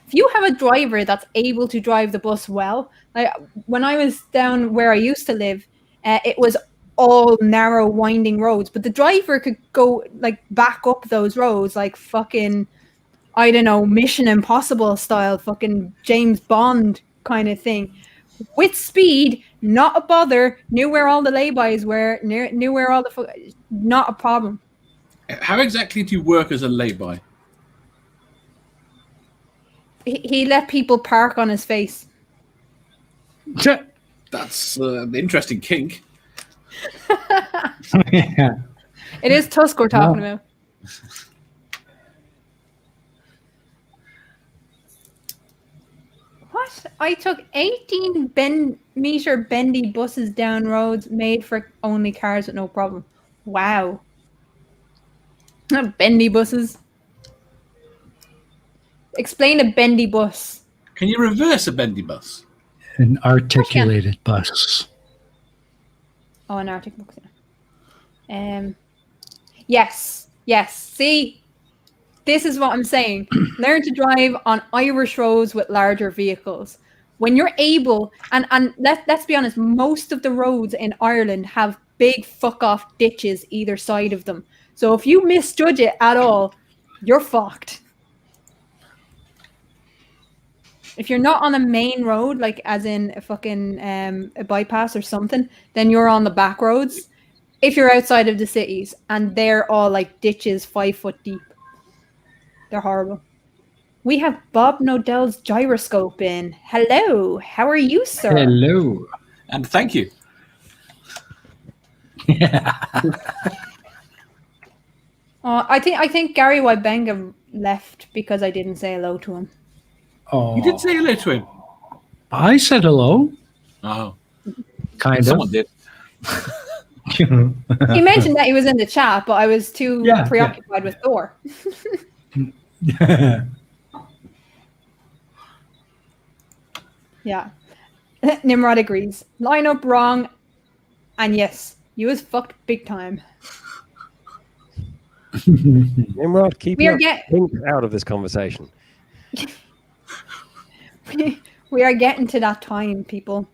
If you have a driver that's able to drive the bus well, like when I was down where I used to live, it was all narrow, winding roads, but the driver could go like back up those roads like fucking, I don't know, Mission Impossible style, fucking James Bond kind of thing. With speed, not a bother, knew where all the laybys were, knew where all the... not a problem. How exactly do you work as a lay-by? He let people park on his face. That's an interesting kink. Yeah. It is Tusk we're talking about. What? I took 18 meter bendy buses down roads made for only cars with no problem. Wow. Not bendy buses. Explain a bendy bus. Can you reverse a bendy bus? An articulated bus. Oh, an Arctic book. Yes. See, this is what I'm saying. Learn to drive on Irish roads with larger vehicles. When you're able, and let's be honest, most of the roads in Ireland have big fuck off ditches either side of them. So if you misjudge it at all, you're fucked. If you're not on a main road, like as in a fucking a bypass or something, then you're on the back roads. If you're outside of the cities, and they're all like ditches 5 foot deep. They're horrible. We have Bob Nodell's gyroscope in. Hello. How are you, sir? Hello. And thank you. I think Gary Wybenga left because I didn't say hello to him. Oh, You did say hello to him. I said hello. Oh, Kind someone of. did. He mentioned that he was in the chat, but I was too Yeah, preoccupied with Thor. Yeah. Nimrod agrees. Line up wrong. And yes, you was fucked big time. Nimrod, keep We are your pink out of this conversation. We are getting to that time, people.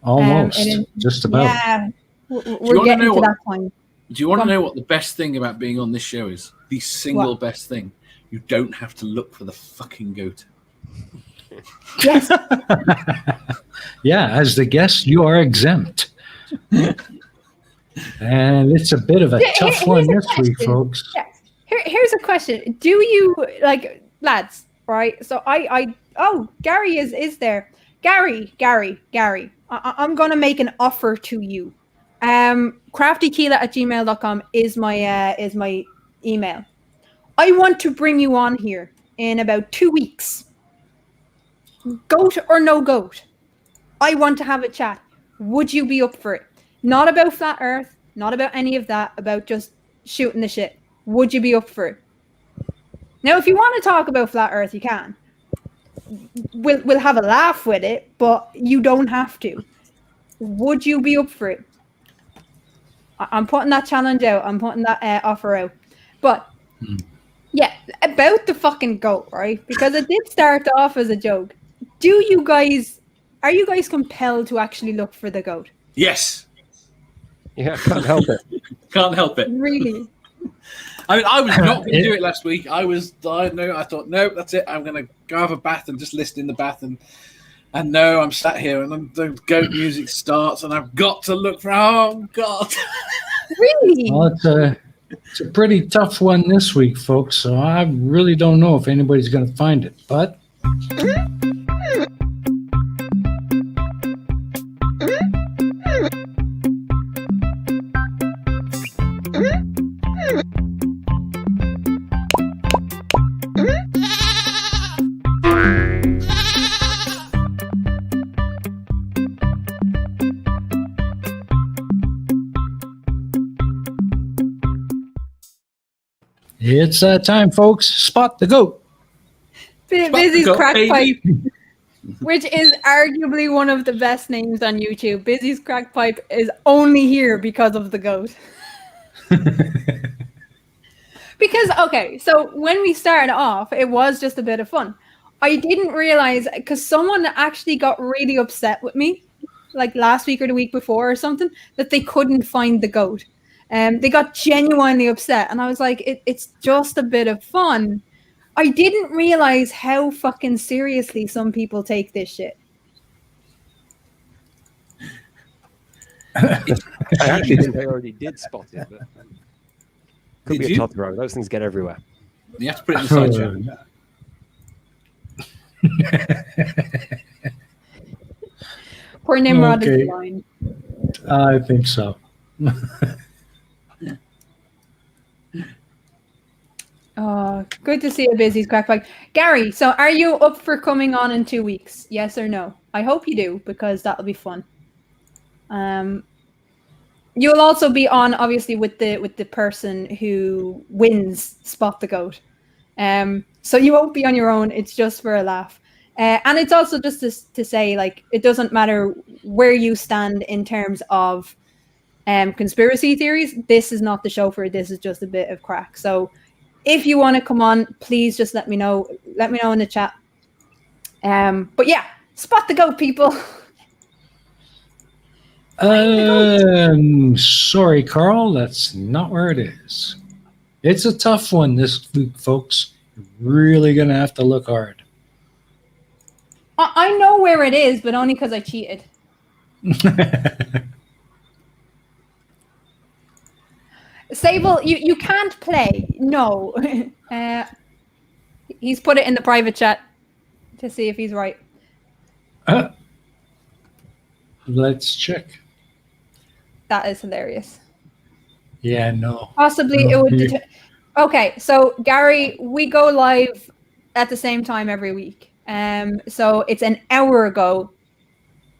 Almost. And Just about. Yeah. you We're wanna getting know to what- that time. Do you want Go to on. know what the best thing about being on this show is? The single What? best thing. You don't have to look for the fucking goat. Yes. Yeah, as the guest, you are exempt. And it's a bit of a tough Here's one a this week, question. folks. Yeah. Here's a question. Do you like lads, right? So Gary is there. Gary. I'm gonna make an offer to you. craftykeela@gmail.com is my email. I want to bring you on here in about 2 weeks. Goat or no goat? I want to have a chat. Would you be up for it? Not about flat earth, not about any of that, about just shooting the shit. Would you be up for it? Now, if you want to talk about flat earth, you can. We'll have a laugh with it, but you don't have to. Would you be up for it? I'm putting that challenge out. I'm putting that offer out. But yeah, about the fucking goat, right? Because it did start off as a joke. Are you guys compelled to actually look for the goat? Yes. Yeah, can't help it. Can't help it. Really? I mean, I was not going to do it last week. I thought, no, that's it. I'm going to go have a bath and just listen in the bath. And no, I'm sat here and the goat music starts and I've got to look for, oh, God. Really? Well, it's a pretty tough one this week, folks. So I really don't know if anybody's going to find it. But It's time, folks. Spot the goat. Busy's goat, Crack baby. Pipe, which is arguably one of the best names on YouTube. Busy's Crack Pipe is only here because of the goat. Because, okay, so when we started off, it was just a bit of fun. I didn't realize, because someone actually got really upset with me, like last week or the week before or something, that they couldn't find the goat. They got genuinely upset. And I was like, it's just a bit of fun. I didn't realize how fucking seriously some people take this shit. I actually think I already did spot it, but could Did be you? a Totoro. Those things get everywhere. You have to put it in the side chat. Poor Nimrod Okay. is blind. I think so. Oh, good to see you, Busy's Crack Pipe. Gary, so are you up for coming on in 2 weeks? Yes or no? I hope you do, because that'll be fun. You'll also be on, obviously, with the person who wins Spot the Goat. So you won't be on your own. It's just for a laugh. And it's also just to say, like, it doesn't matter where you stand in terms of conspiracy theories. This is not the show for it. This is just a bit of crack. So if you want to come on, please just let me know. Let me know in the chat. But yeah, Spot the Goat, people. Sorry, Carl. That's not where it is. It's a tough one this week, folks. You're really going to have to look hard. I know where it is, but only because I cheated. Sable, you can't play. No. He's put it in the private chat to see if he's right. Let's check. That is hilarious. Yeah, no. Possibly No, it would. Okay, so Gary, we go live at the same time every week. So it's an hour ago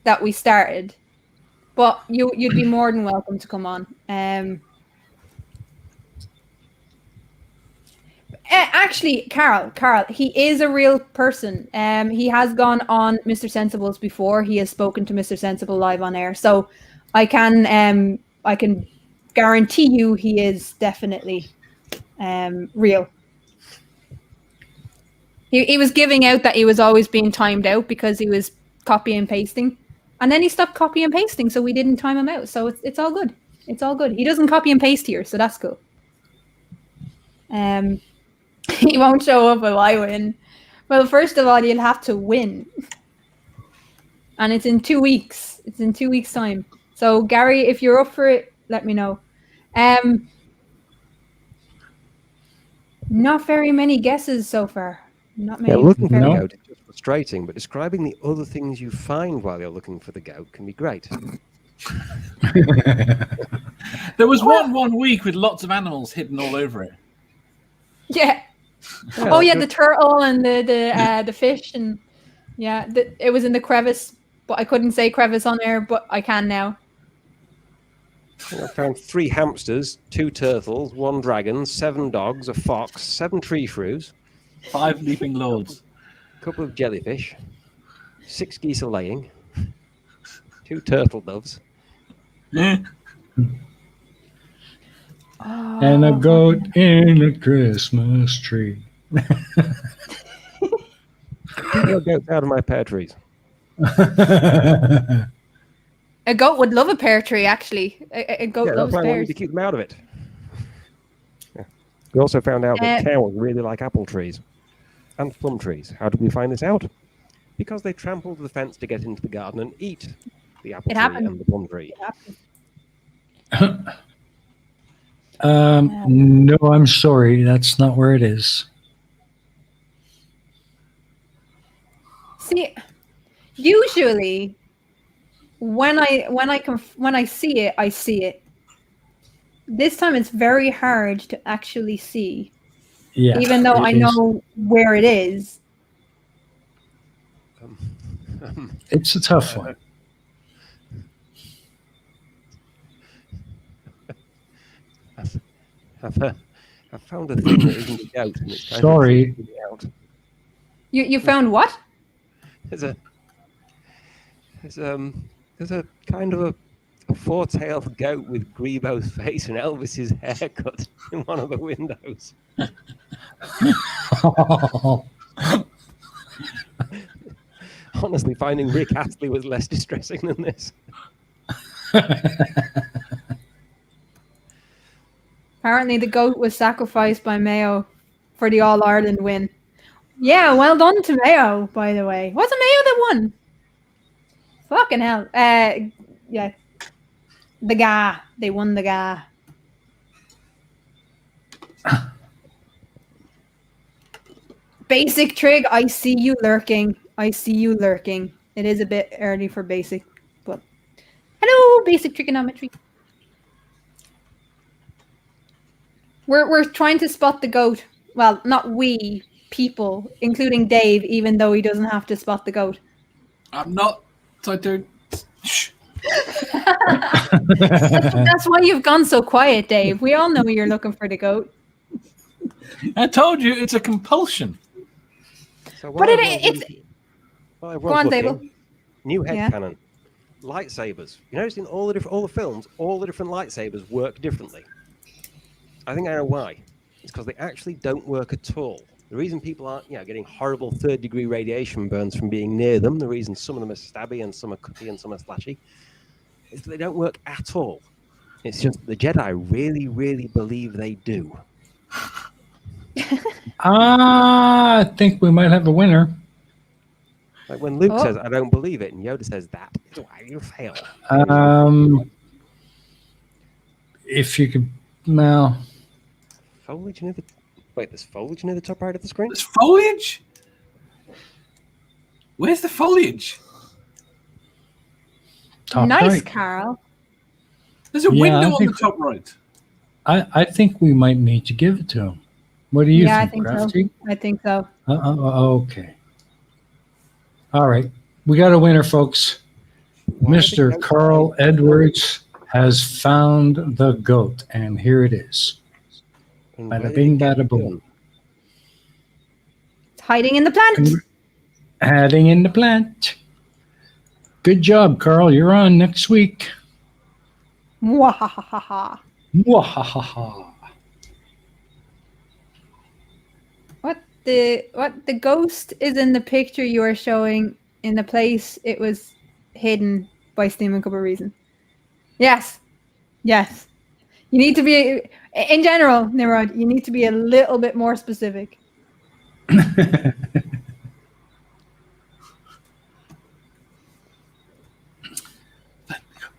that we started, but you'd be more than welcome to come on. Actually, Carl, he is a real person. He has gone on Mr. Sensible's before. He has spoken to Mr. Sensible live on air, so I can guarantee you he is definitely real. He was giving out that he was always being timed out because he was copy and pasting, and then he stopped copy and pasting, so we didn't time him out. So it's all good. It's all good. He doesn't copy and paste here, so that's cool. He won't show up if I win. Well, first of all, you'll have to win, and it's in 2 weeks. It's in 2 weeks' time. So Gary, if you're up for it, let me know. Not very many guesses so far. Not many. Yeah, looking for No. the goat is just frustrating, but describing the other things you find while you're looking for the goat can be great. There was one week with lots of animals hidden all over it. Yeah. Oh yeah, the turtle and the fish, and yeah, it was in the crevice, but I couldn't say crevice on air, but I can now. I found 3 hamsters, 2 turtles, 1 dragon, 7 dogs, a fox, 7 tree shrews, 5 leaping lords. a couple of jellyfish, 6 geese a laying, 2 turtle doves. And a goat in a Christmas tree. Keep your goats out of my pear trees. A goat would love a pear tree, actually. A goat Yeah, that's loves why I wanted pears. to keep them out of it. Yeah. We also found out that cows really like apple trees and plum trees. How did we find this out? Because they trampled the fence to get into the garden and eat the apple It tree happened. and the plum tree. No, I'm sorry. That's not where it is. See, usually when I see it, I see it. This time it's very hard to actually see, Yeah. even though I it is. know where it is. It's a tough one. I found a thing that isn't a goat. And it's kind Sorry. of freaking me out. You found what? There's a kind of a four-tailed goat with Grebo's face and Elvis's haircut in one of the windows. Honestly, finding Rick Astley was less distressing than this. Apparently, the goat was sacrificed by Mayo for the All Ireland win. Yeah, well done to Mayo, by the way. Was it Mayo that won? Fucking hell. Yeah. The guy. They won the guy. Basic Trig, I see you lurking. I see you lurking. It is a bit early for basic, but hello, basic trigonometry. We're trying to spot the goat. Well, not we, people, including Dave, even though he doesn't have to spot the goat. I'm not. I don't. Shh. That's why you've gone so quiet, Dave. We all know you're looking for the goat. I told you it's a compulsion. So But it's... Go on, Dave. New headcanon. Lightsabers. You notice in all the films, all the different lightsabers work differently. I think I know why. It's because they actually don't work at all. The reason people aren't, getting horrible third-degree radiation burns from being near them, the reason some of them are stabby and some are cutty and some are slashy, is that they don't work at all. It's just the Jedi really, really believe they do. I think we might have a winner. Like when Luke says, "I don't believe it," and Yoda says, "That is why you fail." If you could, well, Foliage near the... Wait, there's foliage near the top right of the screen? There's foliage? Where's the foliage? top Nice, right. Carl. There's a window on think- the top right. I think we might need to give it to him. What do you Yeah, I think, think Crafty? so. I think so. Okay. All right. We got a winner, folks. Mr. Carl Edwards has found the goat, and here it is. And where Bada did bing, it get bada boom. done? It's hiding in the plant. Adding in the plant. Good job, Carl. You're on next week. Mwahahaha. Mwahaha. What the ghost is in the picture you are showing in the place it was hidden by Steam Cup of Reason. Yes. Yes. You need to be in general, Nimrod, you need to be a little bit more specific.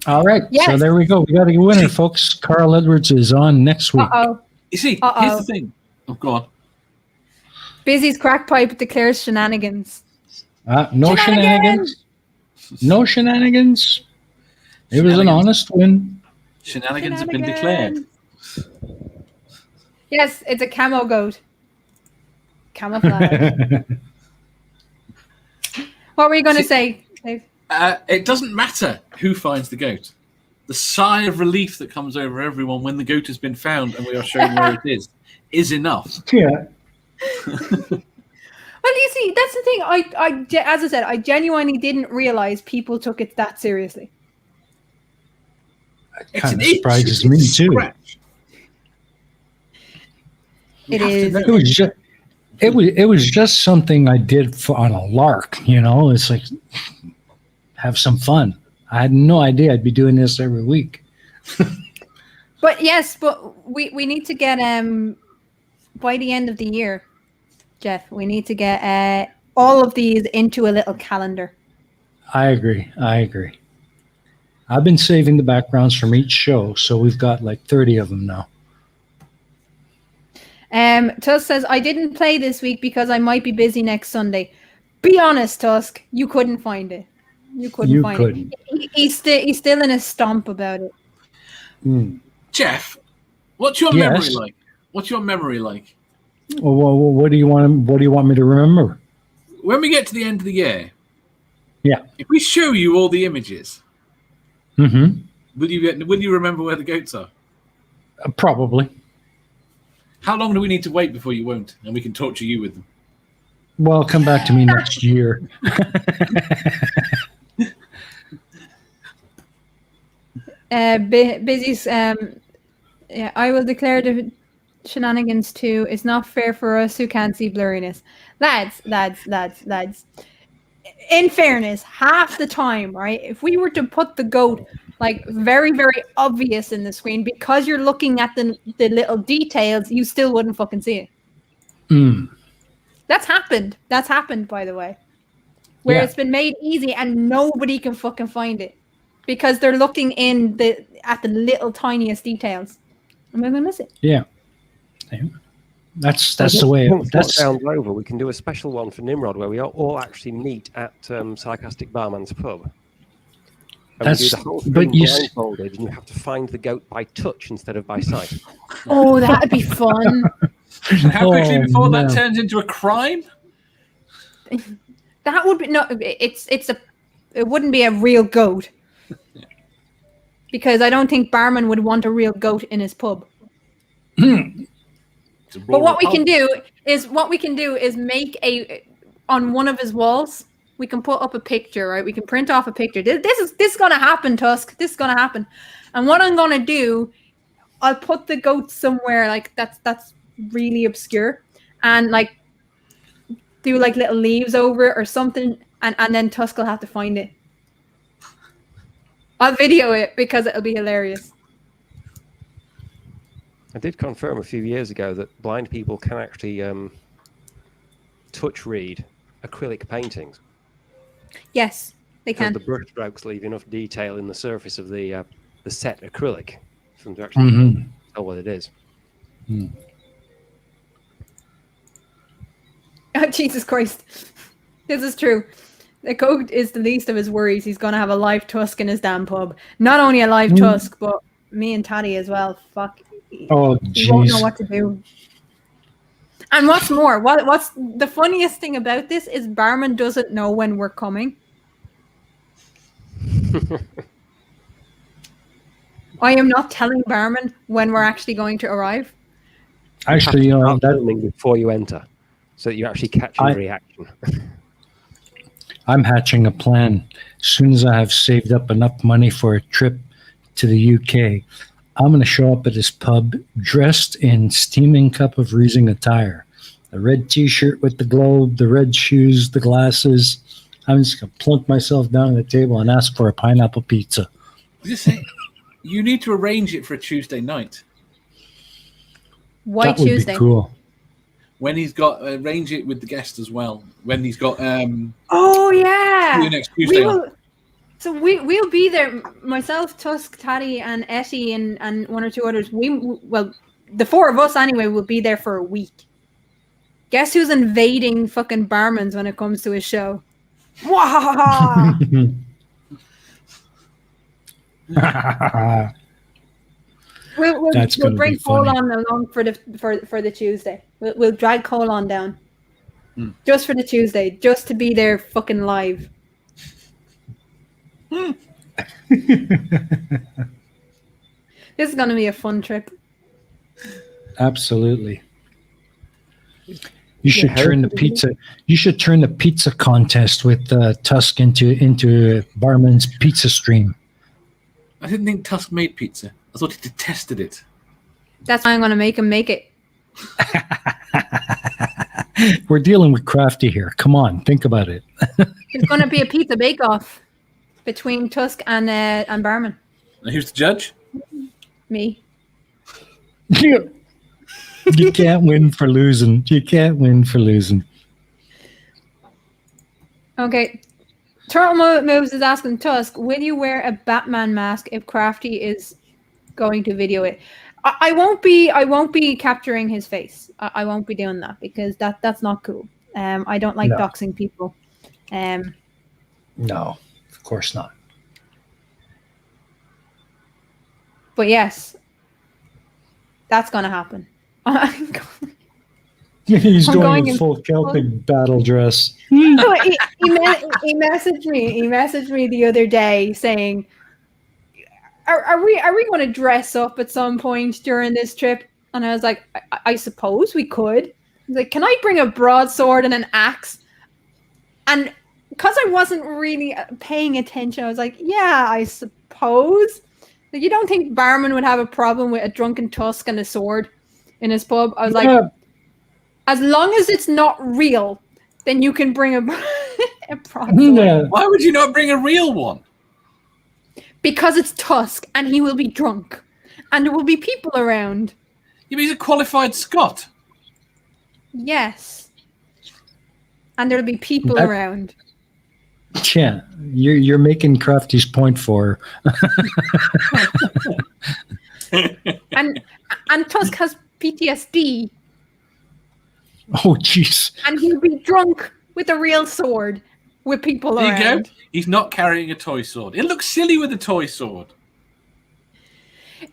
All right. Yes. So there we go. We got a winner, folks. Carl Edwards is on next week. Uh-oh. You see, Uh-oh. here's the thing. Oh, go on. Busy's crack pipe declares shenanigans. No shenanigans. No shenanigans. It was an honest win. Shenanigans have been declared. Yes, it's a camo goat. Camouflage. What were you going to say, Dave? It doesn't matter who finds the goat. The sigh of relief that comes over everyone when the goat has been found and we are shown where it is enough. Yeah. Well, you see, that's the thing. As I said, I genuinely didn't realize people took it that seriously. It's Kind an of itch. surprises It's a me too. scratch. You It have to is. know. It was just something I did on a lark. It's like have some fun. I had no idea I'd be doing this every week. But yes, we need to get by the end of the year, Jeff, we need to get all of these into a little calendar. I agree. I've been saving the backgrounds from each show, so we've got like 30 of them now. Tusk says, I didn't play this week because I might be busy next Sunday. Be honest, Tusk, you couldn't find it. You couldn't find it. He's still in a stomp about it. Jeff, what's your Yes. memory like? What's your memory like? Well, what do you want me to remember? When we get to the end of the year, Yeah. if we show you all the images, Mm-hmm. will you remember where the goats are? Probably. How long do we need to wait before you won't, and we can torture you with them? Well, come back to me next year. Busy's. Yeah, I will declare the shenanigans too. It's not fair for us who can't see blurriness. Lads. In fairness, half the time, right? If we were to put the goat like very, very obvious in the screen, because you're looking at the little details, you still wouldn't fucking see it. Mm. That's happened. That's happened, by the way. Where it's been made easy and nobody can fucking find it. Because they're looking at the little tiniest details. I'm gonna miss it. Yeah. That's the way. That's sounds over. We can do a special one for Nimrod where we all actually meet at Sarcastic Barman's pub. And we do the whole thing blindfolded, and you have to find the goat by touch instead of by sight. Oh, that'd be fun. And how quickly before that turns into a crime? That would be it wouldn't be a real goat. Because I don't think Barman would want a real goat in his pub. But what we can do is make on one of his walls, we can put up a picture, right? We can print off a picture. This is gonna happen, Tusk. This is gonna happen. And what I'm gonna do, I'll put the goat somewhere like that's really obscure, and like do like little leaves over it or something, and then Tusk will have to find it. I'll video it because it'll be hilarious. I did confirm a few years ago that blind people can actually touch read acrylic paintings. Yes, they can. The brush strokes leave enough detail in the surface of the set acrylic for them to actually tell what it is. Mm. Oh, Jesus Christ. This is true. The goat is the least of his worries. He's going to have a live Tusk in his damn pub. Not only a live Tusk, but me and Taddy as well. Fuck. Oh, he won't know what to do. And what's more, what's the funniest thing about this is Barman doesn't know when we're coming. I am not telling Barman when we're actually going to arrive. Actually, you know, that before you enter, so that you actually catch a reaction. I'm hatching a plan. As soon as I have saved up enough money for a trip to the UK, I'm going to show up at his pub dressed in steaming cup of Riesing attire. The red T-shirt with the globe, the red shoes, the glasses. I'm just going to plunk myself down at the table and ask for a pineapple pizza. You need to arrange it for a Tuesday night. Why that Tuesday? Would be cool. When he's got arrange it with the guest as well. When he's got oh yeah. Next Tuesday we'll be there. Myself, Tusk, Taddy, and Etty, and one or two others. The four of us anyway will be there for a week. Guess who's invading fucking Barman's when it comes to his show? Wahaha! We'll bring Colon along for the Tuesday. We'll drag Colon down just for the Tuesday, just to be there fucking live. This is gonna be a fun trip. Absolutely. You should turn the pizza. You should turn the pizza contest with Tusk into Barman's pizza stream. I didn't think Tusk made pizza. I thought he detested it. That's why I'm going to make him make it. We're dealing with Crafty here. Come on, think about it. It's going to be a pizza bake-off between Tusk and Barman. And who's the judge? Me. You can't win for losing. You can't win for losing. Okay. Turtle Moves is asking Tusk, will you wear a Batman mask if Crafty is going to video it? I won't be capturing his face. I won't be doing that because that's not cool. I don't like doxing people. No, of course not. But yes, that's gonna happen. He's going in full Celtic battle dress. He messaged me. He messaged me the other day saying, "Are we going to dress up at some point during this trip?" And I was like, I suppose we could. He's like, can I bring a broadsword and an axe? And because I wasn't really paying attention, I was like, yeah, I suppose. Like, you don't think Barman would have a problem with a drunken Tusk and a sword in his pub? I was like, as long as it's not real, then you can bring a broadsword. Yeah. Why would you not bring a real one? Because it's Tusk and he will be drunk. And there will be people around. Yeah, but he's a qualified Scot. Yes. And there'll be people around. Yeah, you're making Crafty's point for her. and Tusk has PTSD. Oh, jeez. And he'll be drunk with a real sword with people There around. you go. He's not carrying a toy sword. It looks silly with a toy sword.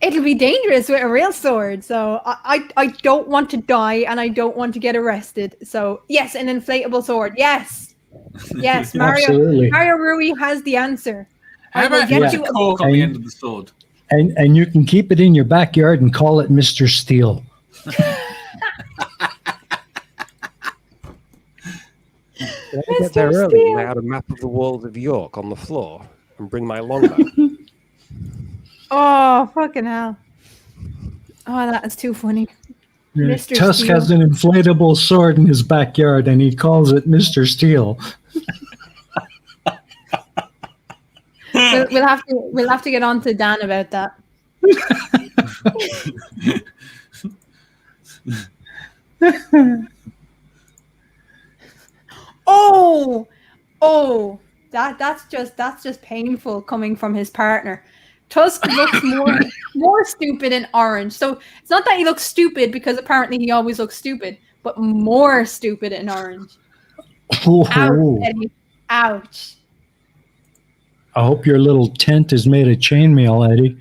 It'll be dangerous with a real sword. So I don't want to die and I don't want to get arrested. So yes, an inflatable sword. Yes. Yes, Absolutely. Mario Rui has the answer. How about get you a cork on the end of the sword? And you can keep it in your backyard and call it Mr. Steel. If I get there early, I had a map of the walls of York on the floor and bring my longbow. Oh, fucking hell. Oh, that is too funny. Mr. Tusk Steel. has an inflatable sword in his backyard and he calls it Mr. Steel. We'll have to get on to Dan about that. That's just painful coming from his partner. Tusk looks more stupid in orange. So it's not that he looks stupid because apparently he always looks stupid, but more stupid in orange. Oh. Ouch, Eddie. Ouch. I hope your little tent is made of chainmail, Eddie.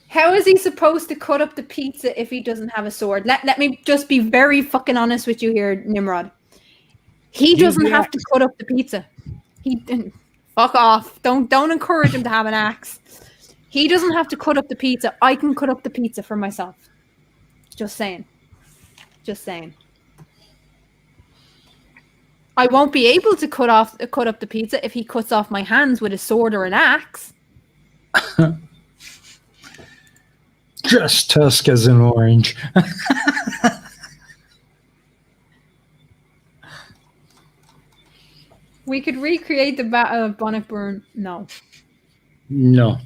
How is he supposed to cut up the pizza if he doesn't have a sword? Let me just be very fucking honest with you here, Nimrod. He doesn't have to cut up the pizza. He didn't. Fuck off. Don't encourage him to have an axe. He doesn't have to cut up the pizza. I can cut up the pizza for myself. Just saying. Just saying. I won't be able to cut up the pizza if he cuts off my hands with a sword or an axe. Just Tusk as an orange. We could recreate the Battle of Bannockburn. No. No.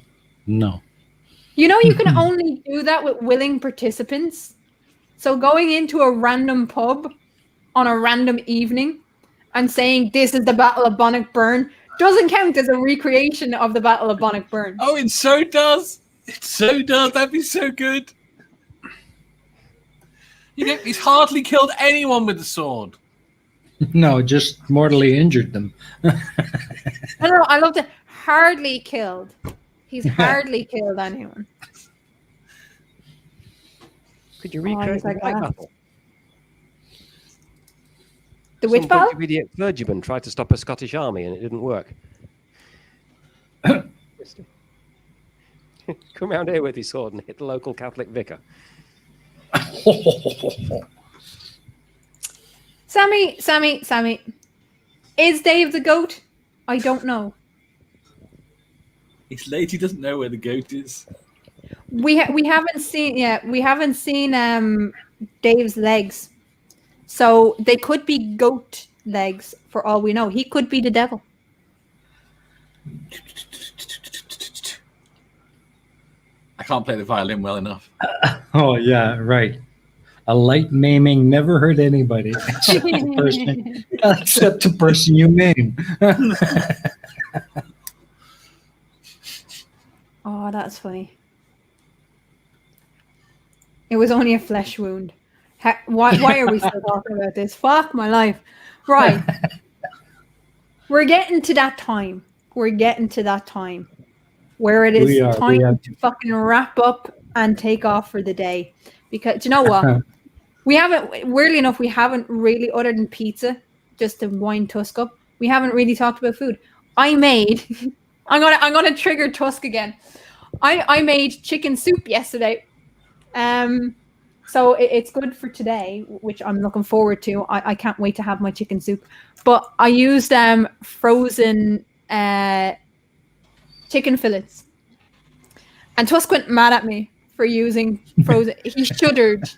You know you can only do that with willing participants. So going into a random pub on a random evening and saying this is the Battle of Bannockburn doesn't count as a recreation of the Battle of Bannockburn. Oh, it so does. It so does. That'd be so good. You know, he's hardly killed anyone with a sword. No, just mortally injured them. I love that. Hardly killed. He's hardly killed anyone. Could you recreate the fight battle? The which Some battle? bunch of idiot clergyman tried to stop a Scottish army and it didn't work. Come round here with his sword and hit the local Catholic vicar. Sammy. Is Dave the goat? I don't know. He's late. He doesn't know where the goat is. We haven't seen Dave's legs. So they could be goat legs for all we know. He could be the devil. I can't play the violin well enough. Oh, yeah, right. A light maiming never hurt anybody except the person you maim. Oh, that's funny. It was only a flesh wound. Why are we still talking about this? Fuck my life. Right. We're getting to that time. Where it is time to fucking wrap up and take off for the day. Because, do you know what? Weirdly enough, we haven't really, other than pizza, just to wind Tusk up, we haven't really talked about food. I'm gonna trigger Tusk again. I made chicken soup yesterday. So it's good for today, which I'm looking forward to. I can't wait to have my chicken soup. But I used frozen chicken fillets. And Tusk went mad at me for using frozen. He shuddered,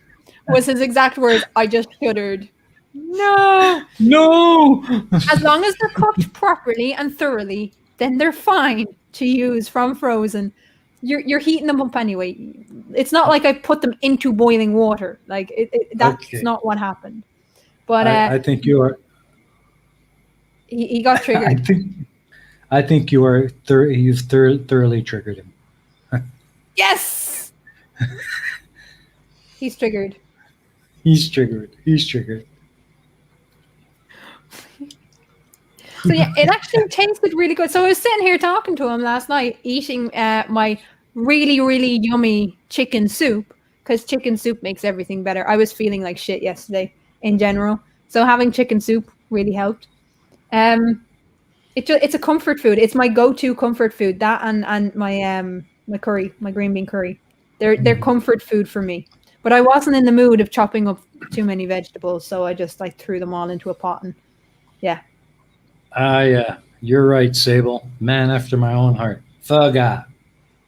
was his exact words. I just shuddered. No. As long as they're cooked properly and thoroughly, then they're fine to use from frozen. You're heating them up anyway. It's not like I put them into boiling water. Like that's not what happened. But I think you are. He got triggered. I think you are. You've thoroughly triggered him. Yes. He's triggered. He's triggered. So yeah, it actually tasted really good. So I was sitting here talking to him last night, eating my really, really yummy chicken soup, because chicken soup makes everything better. I was feeling like shit yesterday in general, so having chicken soup really helped. It's a comfort food. It's my go-to comfort food. That and my curry, my green bean curry. They're comfort food for me. But I wasn't in the mood of chopping up too many vegetables, so I just threw them all into a pot and yeah. Yeah, you're right, Sable. Man after my own heart. Fugga.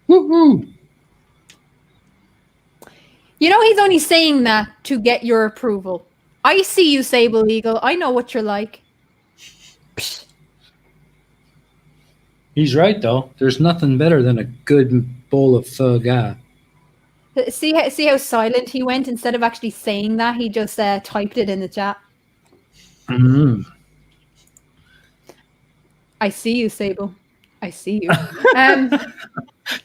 Woo-hoo. You know, he's only saying that to get your approval. I see you, Sableagle. I know what you're like. Psh. He's right, though. There's nothing better than a good bowl of fugga. See how silent he went? Instead of actually saying that, he just typed it in the chat. Mm. I see you, Sable. I see you.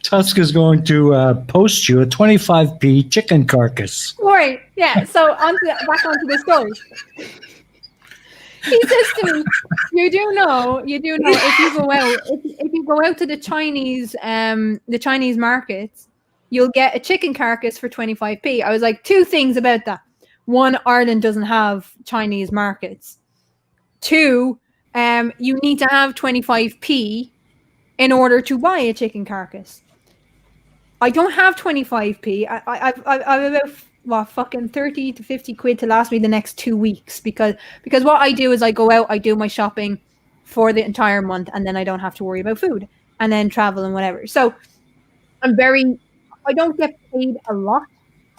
Tusk is going to post you a 25p chicken carcass. Right, yeah. So back onto the story. He says to me, "You do know if you go out to the Chinese markets, you'll get a chicken carcass for 25p." I was like, two things about that. One, Ireland doesn't have Chinese markets. Two, you need to have 25p in order to buy a chicken carcass. I don't have 25p. I've about fucking 30 to 50 quid to last me the next 2 weeks because what I do is I go out, I do my shopping for the entire month, and then I don't have to worry about food and then travel and whatever. So I don't get paid a lot,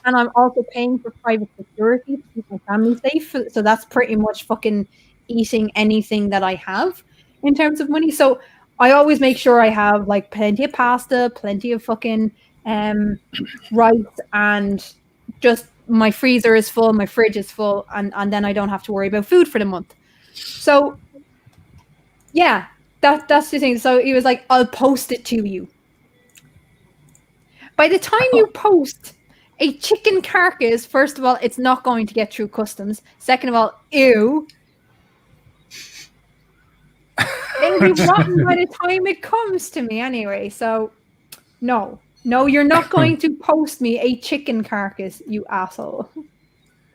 and I'm also paying for private security to keep my family safe. So that's pretty much fucking eating anything that I have in terms of money. So I always make sure I have like plenty of pasta, plenty of fucking rice, and just my freezer is full, my fridge is full, and then I don't have to worry about food for the month. So yeah, that's the thing. So he was like, I'll post it to you. By the time you post a chicken carcass, first of all, it's not going to get through customs. Second of all, ew. It'll be rotten by the time it comes to me anyway. So no, you're not going to post me a chicken carcass, you asshole.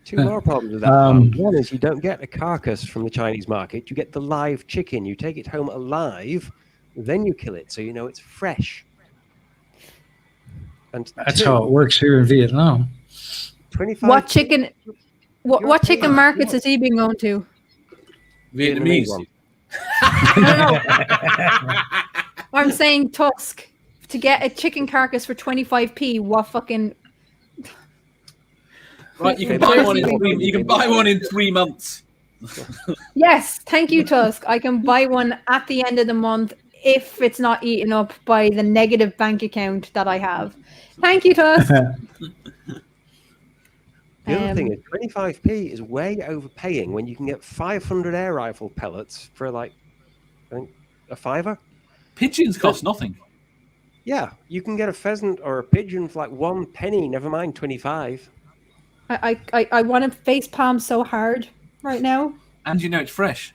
Two more problems with that. One is you don't get a carcass from the Chinese market. You get the live chicken. You take it home alive, then you kill it, so you know it's fresh. And that's how it works here in Vietnam. 25. What chicken? What chicken markets has he been going to? Vietnamese. No. I'm saying Tusk. To get a chicken carcass for 25p, what fucking... Right, you can buy one in 3 months. Yes, thank you, Tusk. I can buy one at the end of the month if it's not eaten up by the negative bank account that I have. Thank you, Tusk. The other thing is 25p is way overpaying when you can get 500 air rifle pellets for like, I think, a $5. Pigeons cost nothing. Yeah, you can get a pheasant or a pigeon for like 1 penny, never mind 25. I want to face palm so hard right now. And you know it's fresh.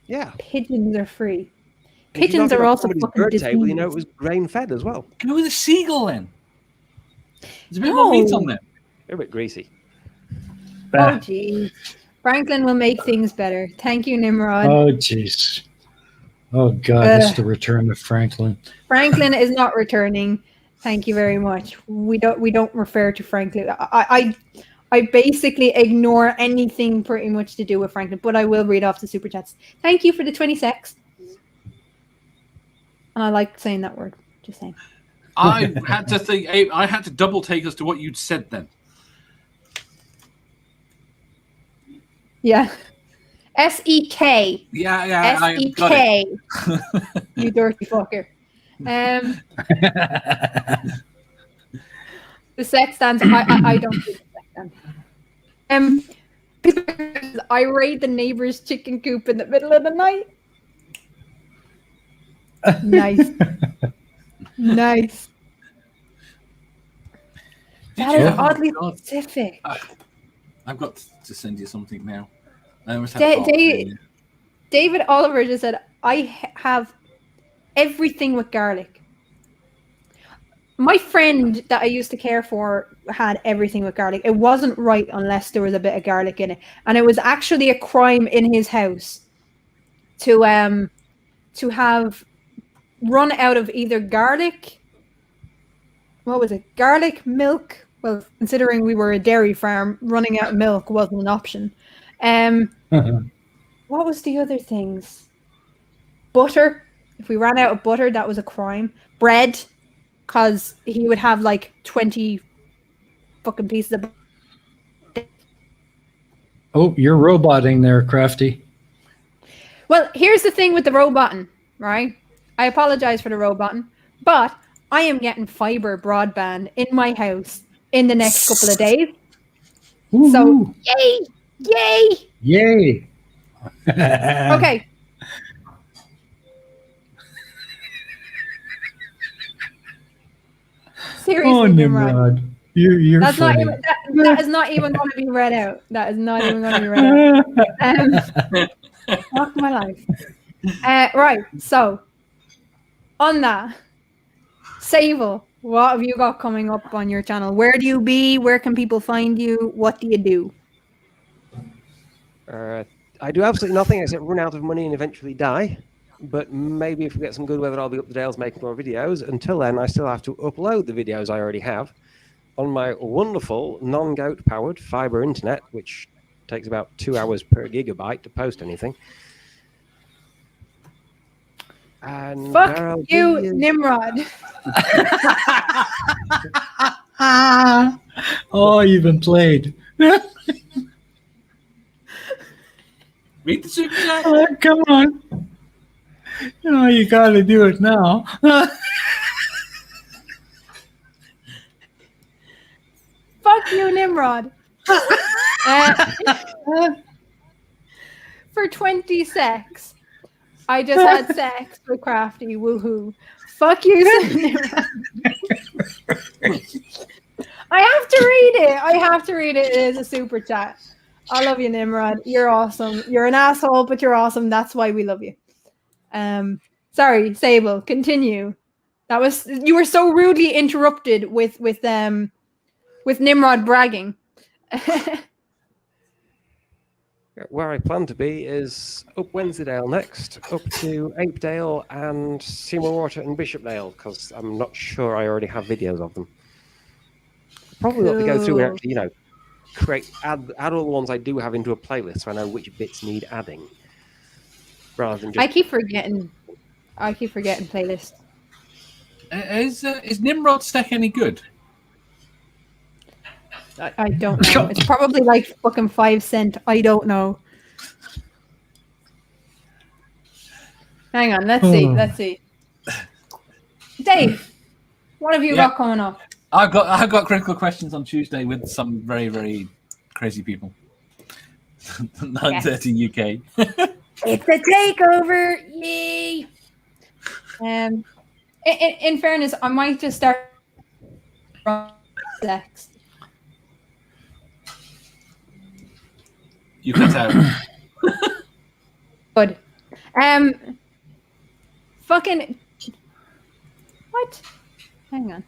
Yeah. Pigeons are free. Pigeons are also fucking bird table, diseased. you know, it was grain fed as well. Go with a seagull then. There's a bit more meat on there. They're a bit greasy. Oh, jeez. Franklin will make things better. Thank you, Nimrod. Oh, jeez. Oh God, it's the return of Franklin. Franklin is not returning. Thank you very much. We don't refer to Franklin. I basically ignore anything pretty much to do with Franklin, but I will read off the super chats. Thank you for the 20 secs. And I like saying that word. Just saying. I had to think. I had to double take as to what you'd said then. Yeah. S-E-K. Yeah, I got S-E-K. it. You dirty fucker. The sex stands. I don't do the sex stand. I raid the neighbor's chicken coop in the middle of the night. Nice. Nice. That is oddly specific. I've got to send you something now. I almost David Oliver just said, I have everything with garlic. My friend that I used to care for had everything with garlic. It wasn't right unless there was a bit of garlic in it. And it was actually a crime in his house to have run out of either garlic. What was it? Garlic, milk. Well, considering we were a dairy farm, running out of milk wasn't an option. What was the other things? Butter. If we ran out of butter, that was a crime. Bread, because he would have like 20 fucking pieces of bread. Oh, you're roboting there, Crafty. Well, here's the thing with the roboting, right? I apologize for the roboting, but I am getting fiber broadband in my house in the next couple of days. Woo-hoo. So, yay! Yay! Yay! Okay. Seriously, Oh, Nimrod. You're That's funny. not even, that is not even going to be read out. That is not even going to be read out. Fuck my life. Right, so on that, Sable, what have you got coming up on your channel? Where do you be? Where can people find you? What do you do? I do absolutely nothing except run out of money and eventually die. But maybe if we get some good weather, I'll be up the Dales making more videos. Until then, I still have to upload the videos I already have on my wonderful non-goat powered fiber internet, which takes about 2 hours per gigabyte to post anything. And fuck you, Nimrod. Oh, you've been played. Read the super chat. Oh, come on. Oh, you got to do it now. Fuck you, Nimrod. For 20 secs, I just had sex with Crafty. Woohoo. Fuck you, Nimrod. I have to read it. I have to read it. It is a super chat. I love you, Nimrod. You're awesome. You're an asshole, but you're awesome. That's why we love you. Sorry, Sable. Continue. You were so rudely interrupted with Nimrod bragging. Where I plan to be is up Wensleydale next, up to Apedale and Seymour Water and Bishopdale, because I'm not sure I already have videos of them. Probably ought to go through and actually, add all the ones I do have into a playlist so I know which bits need adding. Rather than just... I keep forgetting playlists. Is Nimrod Stack any good? I don't know. It's probably like fucking 5 cents. I don't know. Hang on, let's see. Dave, what have you got coming up? I've got critical questions on Tuesday with some very, very crazy people. 9:30 UK. It's a takeover! Yay! In fairness, I might just start from sex. You cut out. Good. Fucking. What? Hang on.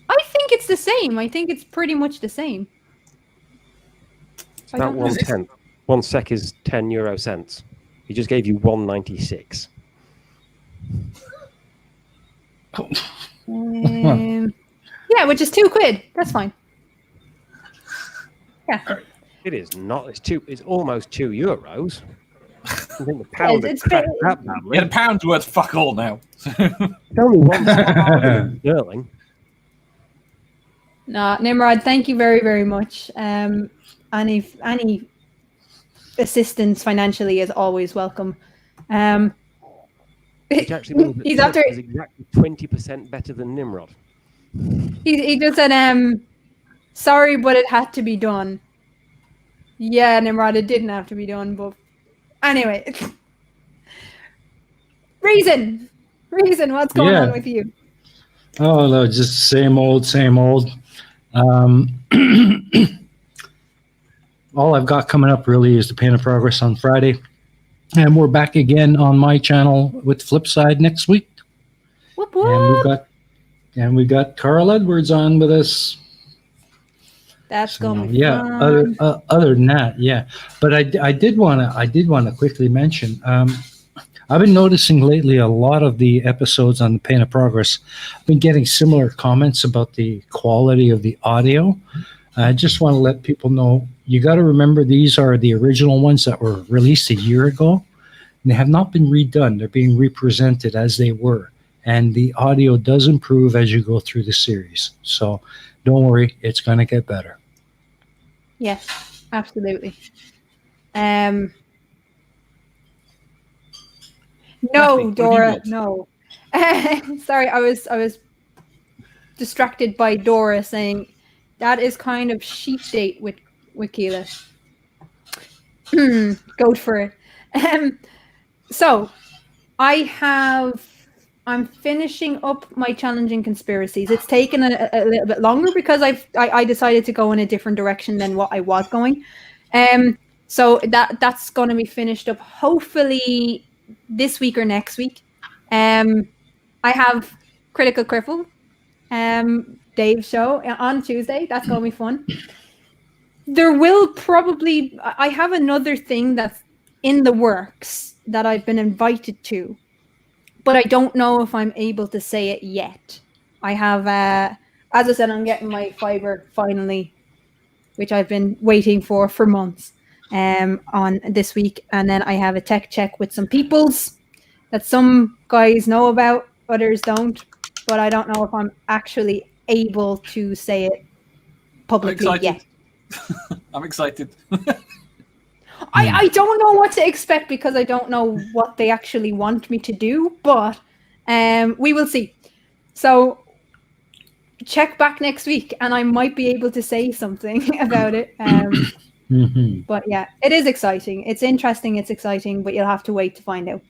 I think it's the same. I think it's pretty much the same. It's about 1/10. 1 sec is 10 euro cents. He just gave you 196. Yeah, which is £2. That's fine. Yeah. It is not. It's almost €2. I think the pound It's cracked that badly. Yeah, the pound's worth fuck all now. It's only one sterling. No, Nimrod, thank you very, very much. Any assistance financially is always welcome. Which actually means that He's Tusk after. is exactly 20% better than Nimrod. He just said, sorry, but it had to be done. Yeah, Nimrod, it didn't have to be done, but anyway. Reason, what's going on with you? Oh, no, just same old. All I've got coming up really is the Pain of Progress on Friday. And we're back again on my channel with Flipside next week. Whoop, whoop. And we got Carl Edwards on with us. That's going to be fun. Other than that, yeah. But I did want to quickly mention. I've been noticing lately a lot of the episodes on the Pain of Progress. I've been getting similar comments about the quality of the audio. I just want to let people know, you got to remember these are the original ones that were released a year ago. And they have not been redone. They're being represented as they were. And the audio does improve as you go through the series. So don't worry, it's going to get better. Yes, absolutely. No, Dora, no. Sorry, I was distracted by Dora saying that is kind of sheep date with Keela. Go for it. So I'm finishing up my challenging conspiracies. It's taken a little bit longer because I decided to go in a different direction than what I was going. So that's going to be finished up hopefully this week or next week. I have Critical Cripple, Dave's show on Tuesday. That's going to be fun. There will probably, I have another thing that's in the works that I've been invited to, but I don't know if I'm able to say it yet. I have, as I said, I'm getting my fiber finally, which I've been waiting for months, on this week. And then I have a tech check with some peoples that some guys know about, others don't, but I don't know if I'm actually able to say it publicly yet. I'm excited. I don't know what to expect because I don't know what they actually want me to do, but we will see. So check back next week and I might be able to say something about it. But yeah, it is exciting. It's interesting. It's exciting, but you'll have to wait to find out.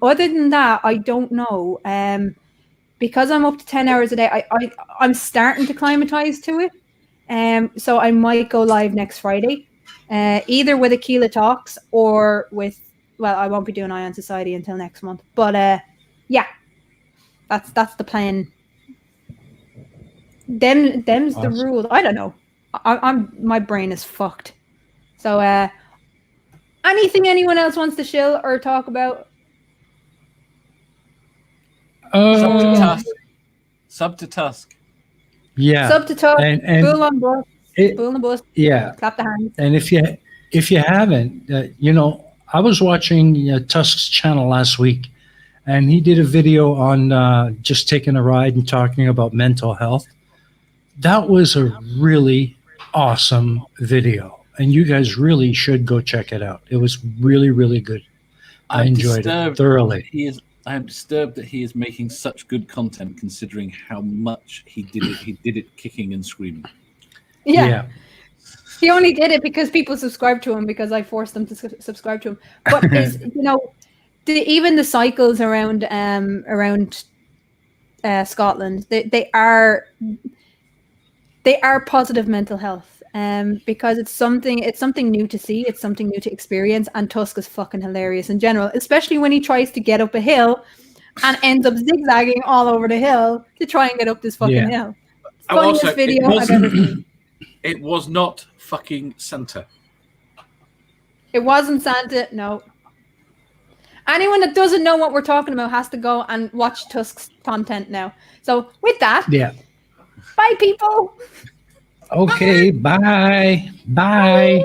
Other than that, I don't know. Because I'm up to 10 hours a day, I'm starting to climatize to it. So I might go live next Friday, either with Aquila Talks or with, well, I won't be doing Ion Society until next month. But yeah, that's the plan. Them's awesome. The rules. I don't know. My brain is fucked. So anything anyone else wants to shill or talk about? Sub to Tusk. Yeah. Sub to Tusk. And Bull on bus. Bull on the bus. Yeah. Clap the hands. And if you haven't, I was watching Tusk's channel last week, and he did a video on just taking a ride and talking about mental health. That was a really awesome video, and you guys really should go check it out. It was really, really good. I enjoyed it thoroughly. I am disturbed that he is making such good content, considering how much he did it. He did it kicking and screaming. Yeah. He only did it because people subscribed to him because I forced them to subscribe to him. But even the cycles around Scotland, they are positive mental health. Because it's something new to see, it's something new to experience, and Tusk is fucking hilarious in general, especially when he tries to get up a hill and ends up zigzagging all over the hill to try and get up this fucking hill. Funniest video I've ever seen. It was not fucking Santa. It wasn't Santa, no. Anyone that doesn't know what we're talking about has to go and watch Tusk's content now. So with that, Yeah. bye, people. Okay. Bye. Bye.